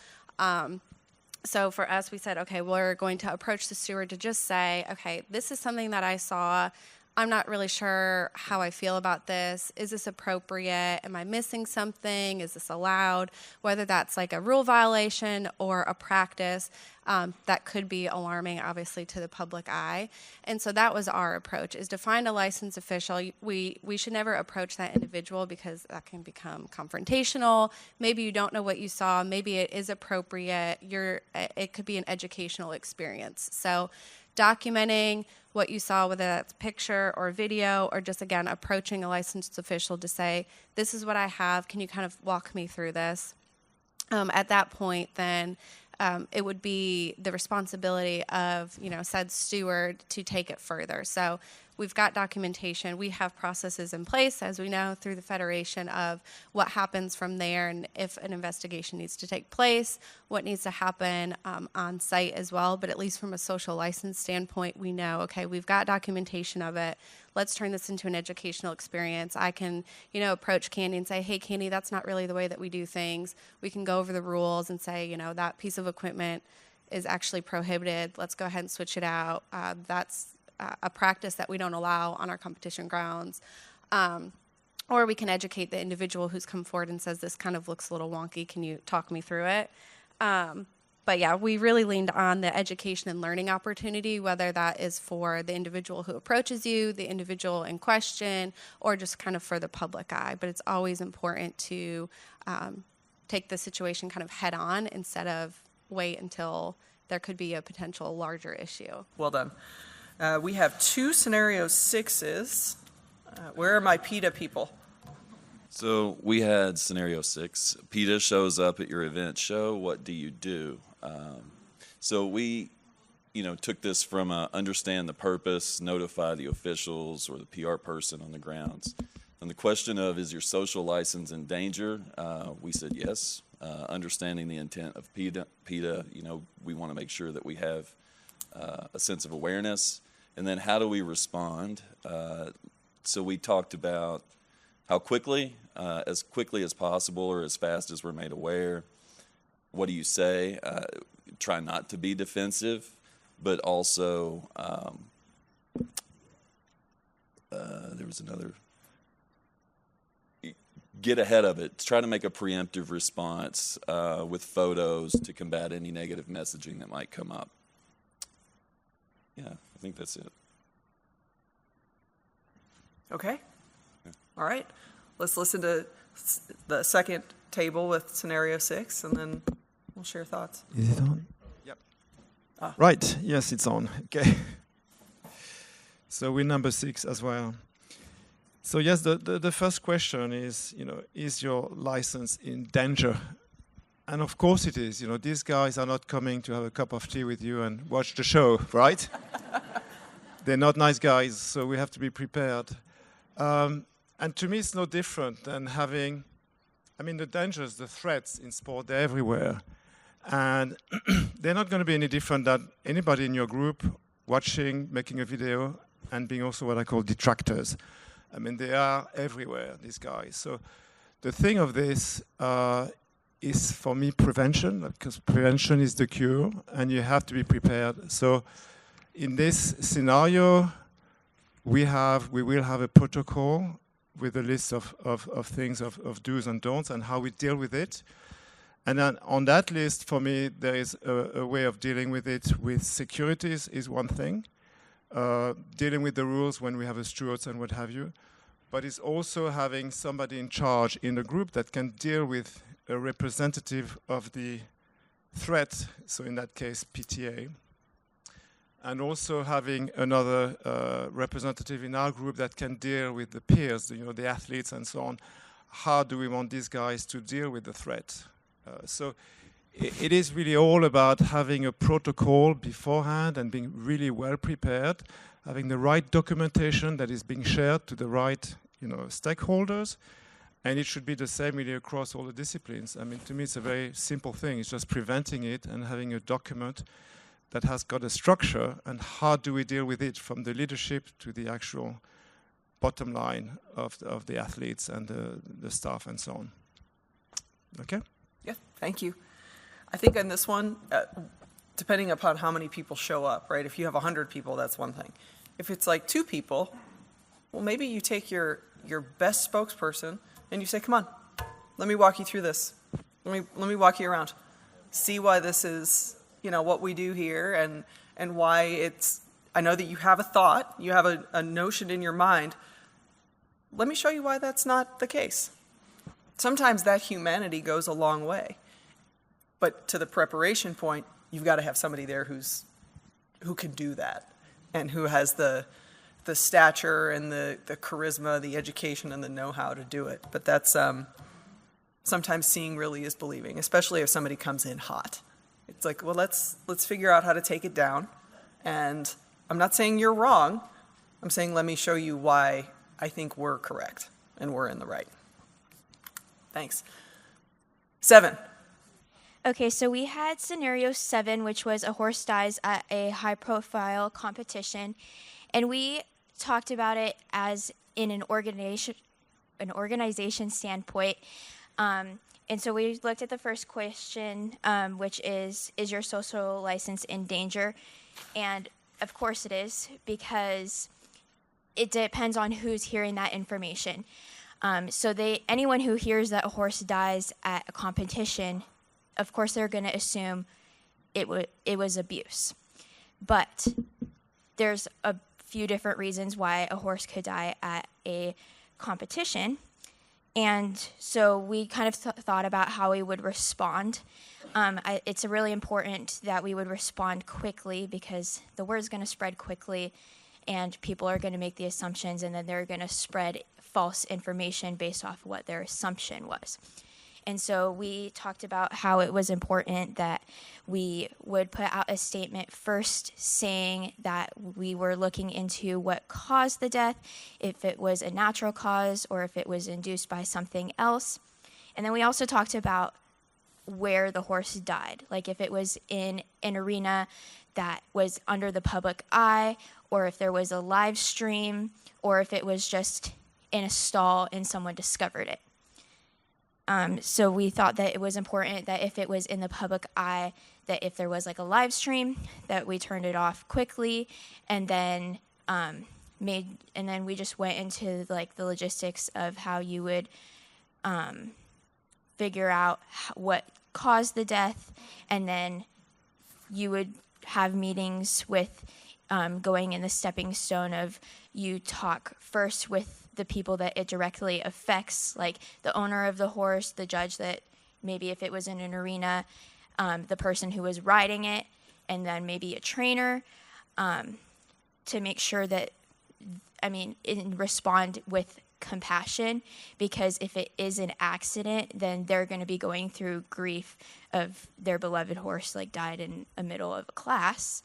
So for us, we said, okay, we're going to approach the steward to just say, okay, this is something that I saw. I'm not really sure how I feel about this. Is this appropriate? Am I missing something? Is this allowed? Whether that's like a rule violation or a practice that could be alarming, obviously, to the public eye. And so that was our approach, is to find a licensed official. We should never approach that individual because that can become confrontational. Maybe you don't know what you saw. Maybe it is appropriate. It could be an educational experience. So documenting what you saw, whether that's picture or video, or just, again, approaching a licensed official to say, this is what I have. Can you kind of walk me through this? At that point, then it would be the responsibility of, said steward to take it further. So we've got documentation. We have processes in place, as we know, through the Federation, of what happens from there, and if an investigation needs to take place, what needs to happen on site as well. But at least from a social license standpoint, we know, okay, we've got documentation of it. Let's turn this into an educational experience. I can, approach Candy and say, hey, Candy, that's not really the way that we do things. We can go over the rules and say, that piece of equipment is actually prohibited. Let's go ahead and switch it out. That's a practice that we don't allow on our competition grounds. Or we can educate the individual who's come forward and says, this kind of looks a little wonky. Can you talk me through it? But yeah, we really leaned on the education and learning opportunity, whether that is for the individual who approaches you, the individual in question, or just kind of for the public eye. But it's always important to take the situation kind of head on instead of wait until there could be a potential larger issue. Well done. We have 2 scenario 6s. Where are my PETA people? So we had scenario 6. PETA shows up at your event show. What do you do? So we, took this from understand the purpose, notify the officials or the PR person on the grounds. On the question of, is your social license in danger? We said yes. Understanding the intent of PETA, we want to make sure that we have a sense of awareness. And then how do we respond? So we talked about how quickly as possible or as fast as we're made aware. What do you say? Try not to be defensive, but also there was another. Get ahead of it. Try to make a preemptive response with photos to combat any negative messaging that might come up. Yeah, I think that's it. Okay. All right. Let's listen to the second table with scenario 6, and then we'll share thoughts. Is it on? Yep. Right. Yes, it's on. Okay. So we're number 6 as well. So yes, the first question is, is your license in danger? And of course it is. These guys are not coming to have a cup of tea with you and watch the show, right? They're not nice guys, so we have to be prepared. And to me, it's no different than having, the dangers, the threats in sport, they're everywhere. And they're not going to be any different than anybody in your group watching, making a video, and being also what I call detractors. They are everywhere, these guys. So the thing of this is, for me, prevention, because prevention is the cure, and you have to be prepared. So in this scenario, we will have a protocol with a list of things, of do's and don'ts, and how we deal with it. And then on that list, for me, there is a way of dealing with it with securities is one thing, dealing with the rules when we have a stewards and what have you, but it's also having somebody in charge in the group that can deal with a representative of the threat, so in that case, PTA, and also having another representative in our group that can deal with the peers, the athletes and so on. How do we want these guys to deal with the threat? So it is really all about having a protocol beforehand and being really well prepared, having the right documentation that is being shared to the right stakeholders, and it should be the same really across all the disciplines. To me, it's a very simple thing. It's just preventing it and having a document that has got a structure, and how do we deal with it from the leadership to the actual bottom line of the athletes and the staff and so on. Okay? Yeah, thank you. I think on this one, depending upon how many people show up, right? If you have 100 people, that's one thing. If it's like 2 people, Well, maybe you take your best spokesperson and you say, come on, let me walk you through this. Let me walk you around. See why this is, what we do here and why it's, I know that you have a thought, you have a notion in your mind. Let me show you why that's not the case. Sometimes that humanity goes a long way. But to the preparation point, you've got to have somebody there who can do that and who has the stature and the charisma, the education and the know-how to do it. But that's sometimes seeing really is believing, especially if somebody comes in hot. It's like, well, let's figure out how to take it down. And I'm not saying you're wrong. I'm saying let me show you why I think we're correct and we're in the right. Thanks. 7. Okay, so we had scenario 7, which was a horse dies at a high-profile competition, and we talked about it as in an organization standpoint. And so we looked at the first question, which is your social license in danger? And of course it is, because it depends on who's hearing that information. So anyone who hears that a horse dies at a competition, of course they're going to assume it was abuse. But there's a few different reasons why a horse could die at a competition. And so we kind of thought about how we would respond. It's really important that we would respond quickly, because the word's going to spread quickly and people are going to make the assumptions, and then they're going to spread false information based off of what their assumption was. And so we talked about how it was important that we would put out a statement first saying that we were looking into what caused the death, if it was a natural cause or if it was induced by something else. And then we also talked about where the horse died, like if it was in an arena that was under the public eye, or if there was a live stream, or if it was just in a stall and someone discovered it. So we thought that it was important that if it was in the public eye, that if there was like a live stream, that we turned it off quickly, and then we just went into like the logistics of how you would figure out what caused the death, and then you would have meetings with going in the stepping stone of you talk first with the people that it directly affects, like the owner of the horse, the judge that maybe if it was in an arena, the person who was riding it, and then maybe a trainer, to make sure that, respond with compassion, because if it is an accident, then they're going to be going through grief of their beloved horse like died in the middle of a class.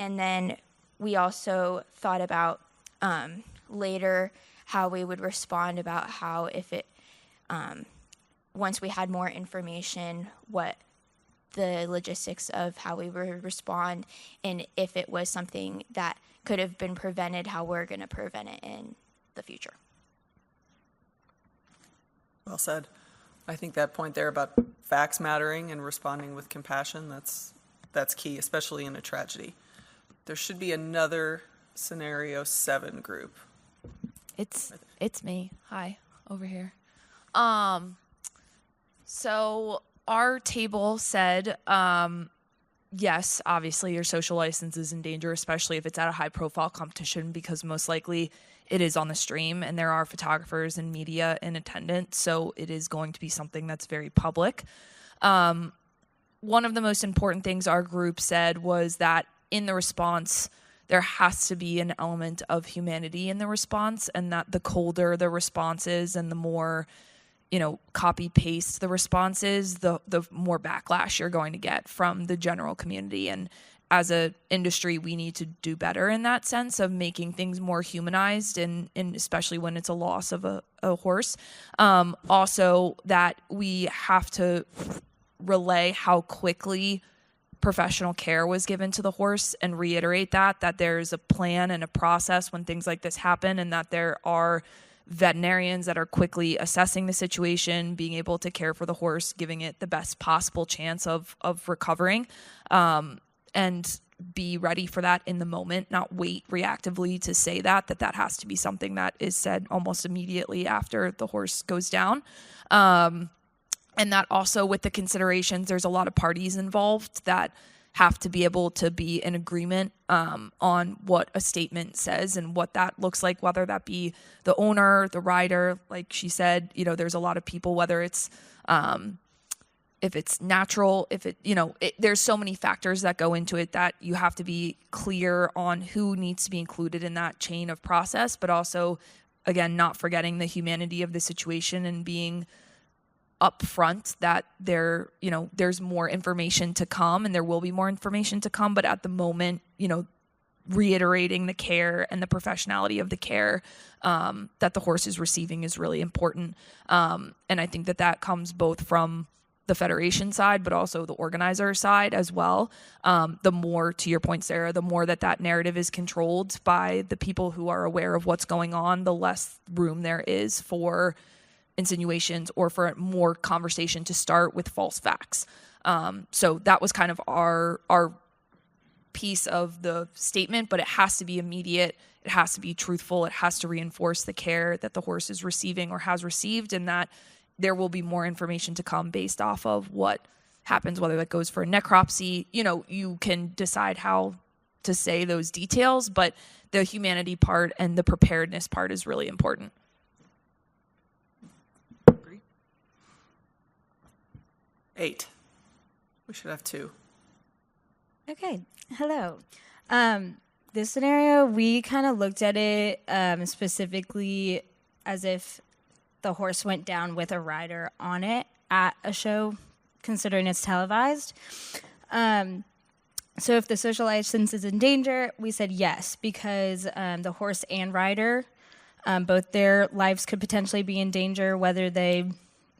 And then we also thought about later how we would respond, about how if it, once we had more information, what the logistics of how we would respond, and if it was something that could have been prevented, how we're going to prevent it in the future. Well said. I think that point there about facts mattering and responding with compassion, that's key, especially in a tragedy. There should be another scenario 7 group. It's me. Hi, over here. So our table said, yes, obviously your social license is in danger, especially if it's at a high profile competition, because most likely it is on the stream and there are photographers and media in attendance. So it is going to be something that's very public. One of the most important things our group said was that in the response, there has to be an element of humanity in the response, and that the colder the response is and the more, copy paste the response is, the more backlash you're going to get from the general community. And as an industry, we need to do better in that sense of making things more humanized, and especially when it's a loss of a horse. Also, that we have to relay how quickly professional care was given to the horse, and reiterate that there's a plan and a process when things like this happen, and that there are veterinarians that are quickly assessing the situation, being able to care for the horse, giving it the best possible chance of recovering. And be ready for that in the moment, not wait reactively to say that has to be something that is said almost immediately after the horse goes down. And that also, with the considerations, there's a lot of parties involved that have to be able to be in agreement on what a statement says and what that looks like, whether that be the owner, the rider. Like she said, there's a lot of people, whether it's if it's natural, there's so many factors that go into it that you have to be clear on who needs to be included in that chain of process, but also, again, not forgetting the humanity of the situation and being upfront that there's more information to come, and there will be more information to come, but at the moment, reiterating the care and the professionality of the care that the horse is receiving is really important. And I think that comes both from the federation side, but also the organizer side as well. The more, to your point, Sarah, the more that narrative is controlled by the people who are aware of what's going on, the less room there is for insinuations or for more conversation to start with false facts. So that was kind of our piece of the statement, but it has to be immediate. It has to be truthful. It has to reinforce the care that the horse is receiving or has received, and that there will be more information to come based off of what happens, whether that goes for a necropsy. You can decide how to say those details, but the humanity part and the preparedness part is really important. 8. We should have 2. Okay. Hello. This scenario, we kind of looked at it specifically as if the horse went down with a rider on it at a show, considering it's televised. So if the social license is in danger, we said yes, because the horse and rider, both their lives could potentially be in danger, whether they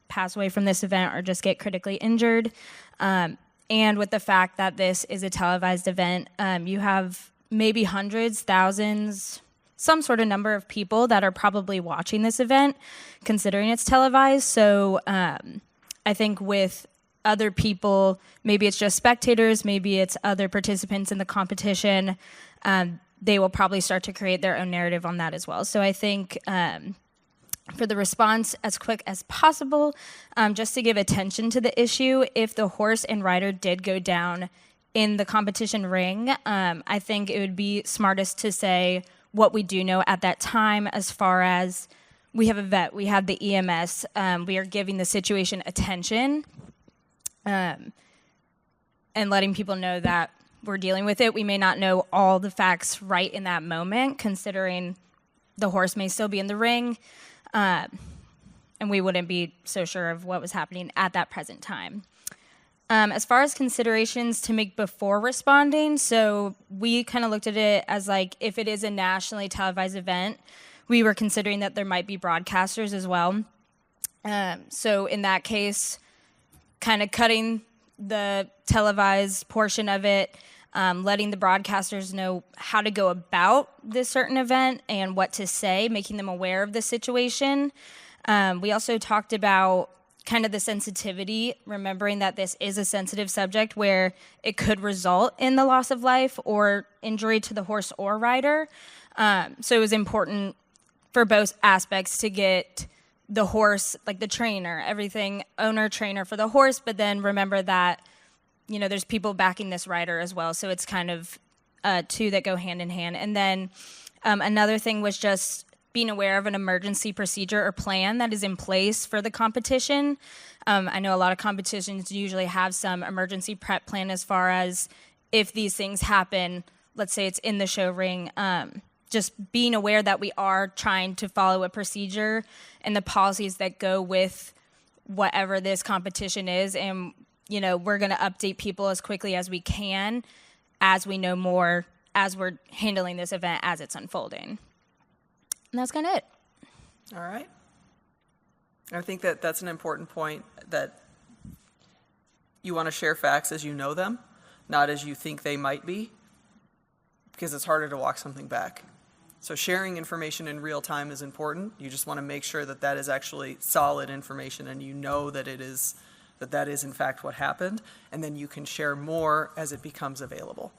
pass away from this event or just get critically injured. And with the fact that this is a televised event, you have maybe hundreds, thousands, some sort of number of people that are probably watching this event, considering it's televised. So I think with other people, maybe it's just spectators, maybe it's other participants in the competition, they will probably start to create their own narrative on that as well. So I think for the response as quick as possible, just to give attention to the issue, if the horse and rider did go down in the competition ring, I think it would be smartest to say what we do know at that time, as far as we have a vet, we have the EMS, we are giving the situation attention, and letting people know that we're dealing with it. We may not know all the facts right in that moment, considering the horse may still be in the ring, and we wouldn't be so sure of what was happening at that present time. As far as considerations to make before responding, so we kind of looked at it as like, if it is a nationally televised event, we were considering that there might be broadcasters as well. So in that case, kind of cutting the televised portion of it, letting the broadcasters know how to go about this certain event and what to say, making them aware of the situation. We also talked about kind of the sensitivity, remembering that this is a sensitive subject where it could result in the loss of life or injury to the horse or rider. So it was important for both aspects to get the horse, like the trainer, everything, owner, trainer for the horse, but then remember that, there's people backing this rider as well. So it's kind of two that go hand in hand. And then another thing was just being aware of an emergency procedure or plan that is in place for the competition. I know a lot of competitions usually have some emergency prep plan as far as if these things happen, let's say it's in the show ring, just being aware that we are trying to follow a procedure and the policies that go with whatever this competition is. And, we're going to update people as quickly as we can as we know more, as we're handling this event as it's unfolding. And that's kind of it. All right. I think that that's an important point, that you want to share facts as you know them, not as you think they might be, because it's harder to walk something back. So sharing information in real time is important. You just want to make sure that that is actually solid information and you know that that is in fact what happened, and then you can share more as it becomes available.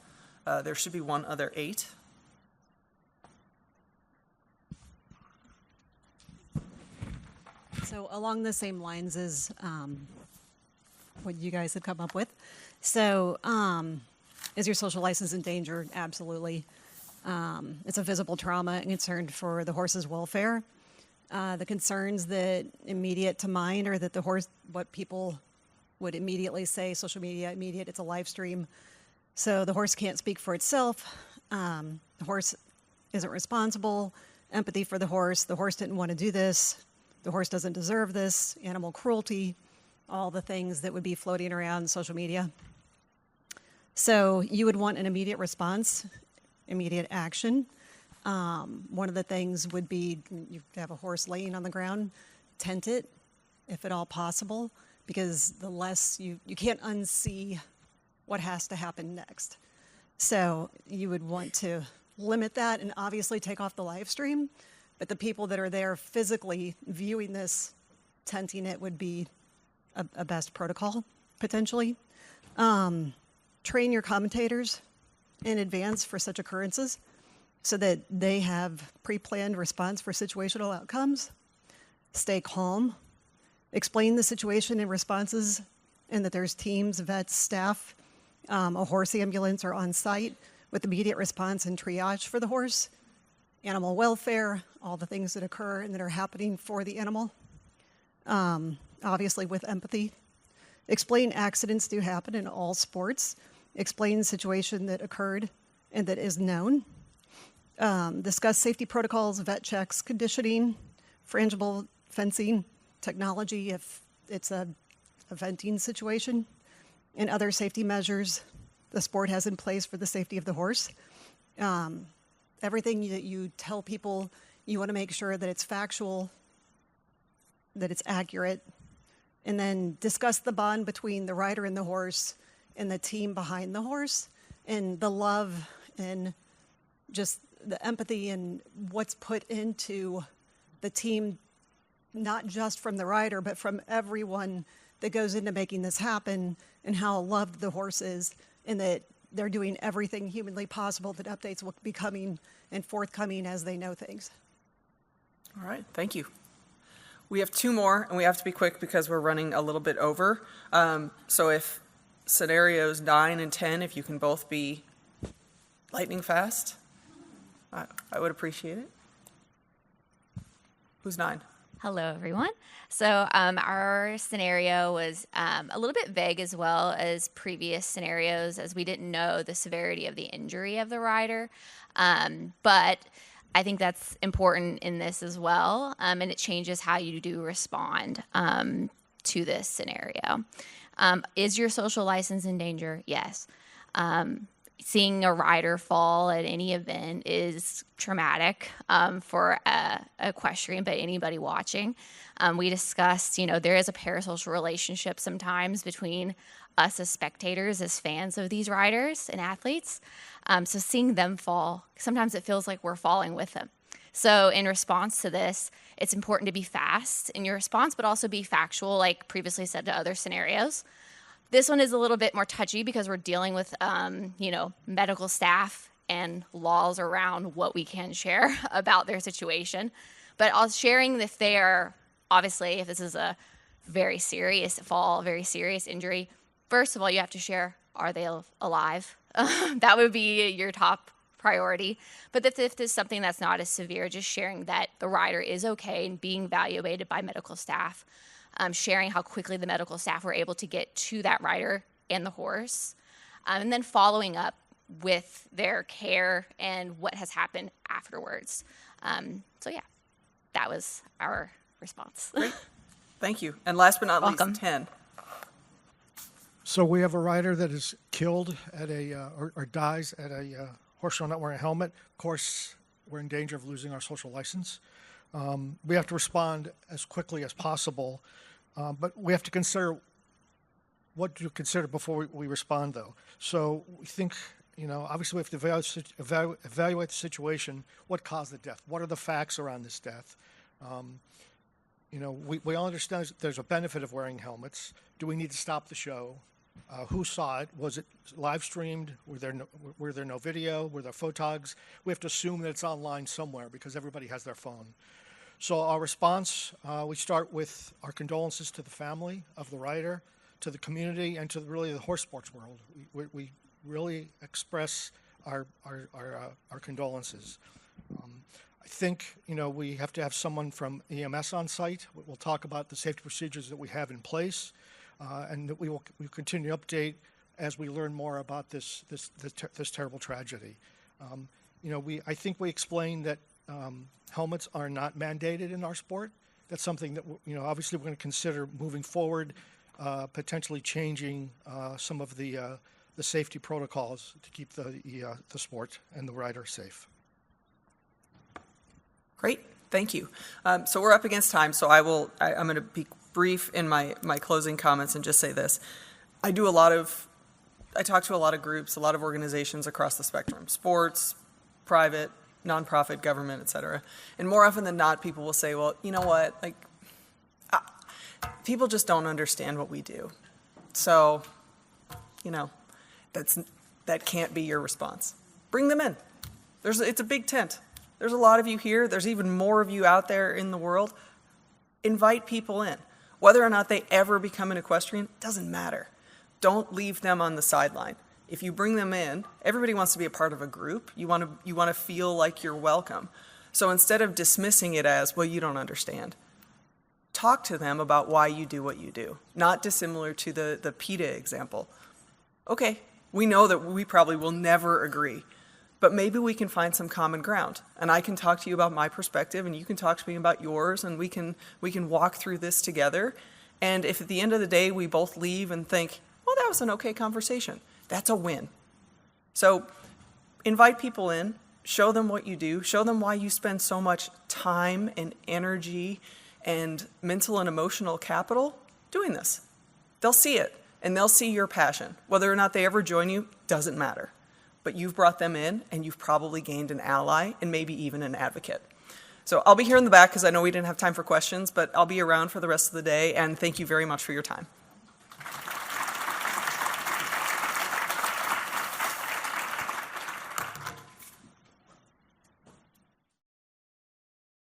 There should be one other 8. So along the same lines as what you guys had come up with. So is your social license in danger? Absolutely. It's a visible trauma and concern for the horse's welfare. The concerns that immediate to mind are that the horse, what people would immediately say, social media immediate, it's a live stream. So the horse can't speak for itself. The horse isn't responsible. Empathy for the horse didn't want to do this. The horse doesn't deserve this. Animal cruelty, all the things that would be floating around social media. So you would want an immediate response, immediate action. One of the things would be you have a horse laying on the ground, tent it, if at all possible, because the less you can't unsee what has to happen next. So you would want to limit that and obviously take off the live stream, but the people that are there physically viewing this, tenting it would be a best protocol, potentially. Train your commentators in advance for such occurrences so that they have pre-planned response for situational outcomes. Stay calm. Explain the situation and responses, and that there's teams, vets, staff, a horse ambulance are on site with immediate response and triage for the horse, animal welfare, all the things that occur and that are happening for the animal, obviously with empathy. Explain accidents do happen in all sports. Explain the situation that occurred and that is known. Discuss safety protocols, vet checks, conditioning, frangible fencing, technology if it's a venting situation, and other safety measures the sport has in place for the safety of the horse. Everything that you tell people, you want to make sure that it's factual, that it's accurate, and then discuss the bond between the rider and the horse and the team behind the horse, and the love and just the empathy and what's put into the team, not just from the rider, but from everyone that goes into making this happen, and how loved the horse is, and that they're doing everything humanly possible, that updates will be coming and forthcoming as they know things. All right, thank you. We have 2 more, and we have to be quick because we're running a little bit over. So if scenarios 9 and 10, if you can both be lightning fast, I would appreciate it. Who's 9? Hello, everyone. So our scenario was a little bit vague as well as previous scenarios, as we didn't know the severity of the injury of the rider. But I think that's important in this as well, and it changes how you do respond to this scenario. Is your social license in danger? Yes. Seeing a rider fall at any event is traumatic for equestrian, but anybody watching. We discussed, there is a parasocial relationship sometimes between us as spectators, as fans of these riders and athletes. So seeing them fall, sometimes it feels like we're falling with them. So in response to this, it's important to be fast in your response, but also be factual, like previously said to other scenarios. This one is a little bit more touchy because we're dealing with, medical staff and laws around what we can share about their situation. But sharing if they are, obviously, if this is a very serious fall, very serious injury, first of all, you have to share, are they alive? That would be your top priority. But if this is something that's not as severe, just sharing that the rider is okay and being evaluated by medical staff. Sharing how quickly the medical staff were able to get to that rider and the horse, and then following up with their care and what has happened afterwards. So yeah, that was our response. Great. Thank you. And last but not Welcome. least, 10. So we have a rider that is killed at or dies at a horse show not wearing a helmet. Of course, we're in danger of losing our social license. We have to respond as quickly as possible, but we have to consider what to consider before we respond, though. So we think, obviously we have to evaluate the situation. What caused the death? What are the facts around this death? We all understand there's a benefit of wearing helmets. Do we need to stop the show? Who saw it? Was it live streamed? Were there no video? Were there photogs? We have to assume that it's online somewhere because everybody has their phone. So our response, we start with our condolences to the family of the rider, to the community, and to really the horse sports world. We really express our condolences. I think, we have to have someone from EMS on site. We'll talk about the safety procedures that we have in place, and that we'll continue to update as we learn more about this terrible tragedy. I think we explained that helmets are not mandated in our sport. That's something that, obviously we're going to consider moving forward, potentially changing some of the safety protocols to keep the sport and the rider safe. Great, thank you. So we're up against time, so I'm going to be brief in my closing comments and just say this. I talk to a lot of groups, a lot of organizations across the spectrum, sports, private, nonprofit, government, et cetera. And more often than not, people will say, well, you know what, people just don't understand what we do. So, that can't be your response. Bring them in. It's a big tent. There's a lot of you here. There's even more of you out there in the world. Invite people in. Whether or not they ever become an equestrian, doesn't matter. Don't leave them on the sideline. If you bring them in, everybody wants to be a part of a group. You want to feel like you're welcome. So instead of dismissing it as, well, you don't understand, talk to them about why you do what you do. Not dissimilar to the PETA example. Okay, we know that we probably will never agree, but maybe we can find some common ground. And I can talk to you about my perspective, and you can talk to me about yours, and we can walk through this together. And if at the end of the day we both leave and think, well, that was an okay conversation, that's a win. So invite people in, show them what you do, show them why you spend so much time and energy and mental and emotional capital doing this. They'll see it, and they'll see your passion. Whether or not they ever join you, doesn't matter. But you've brought them in, and you've probably gained an ally and maybe even an advocate. So I'll be here in the back because I know we didn't have time for questions, but I'll be around for the rest of the day, and thank you very much for your time.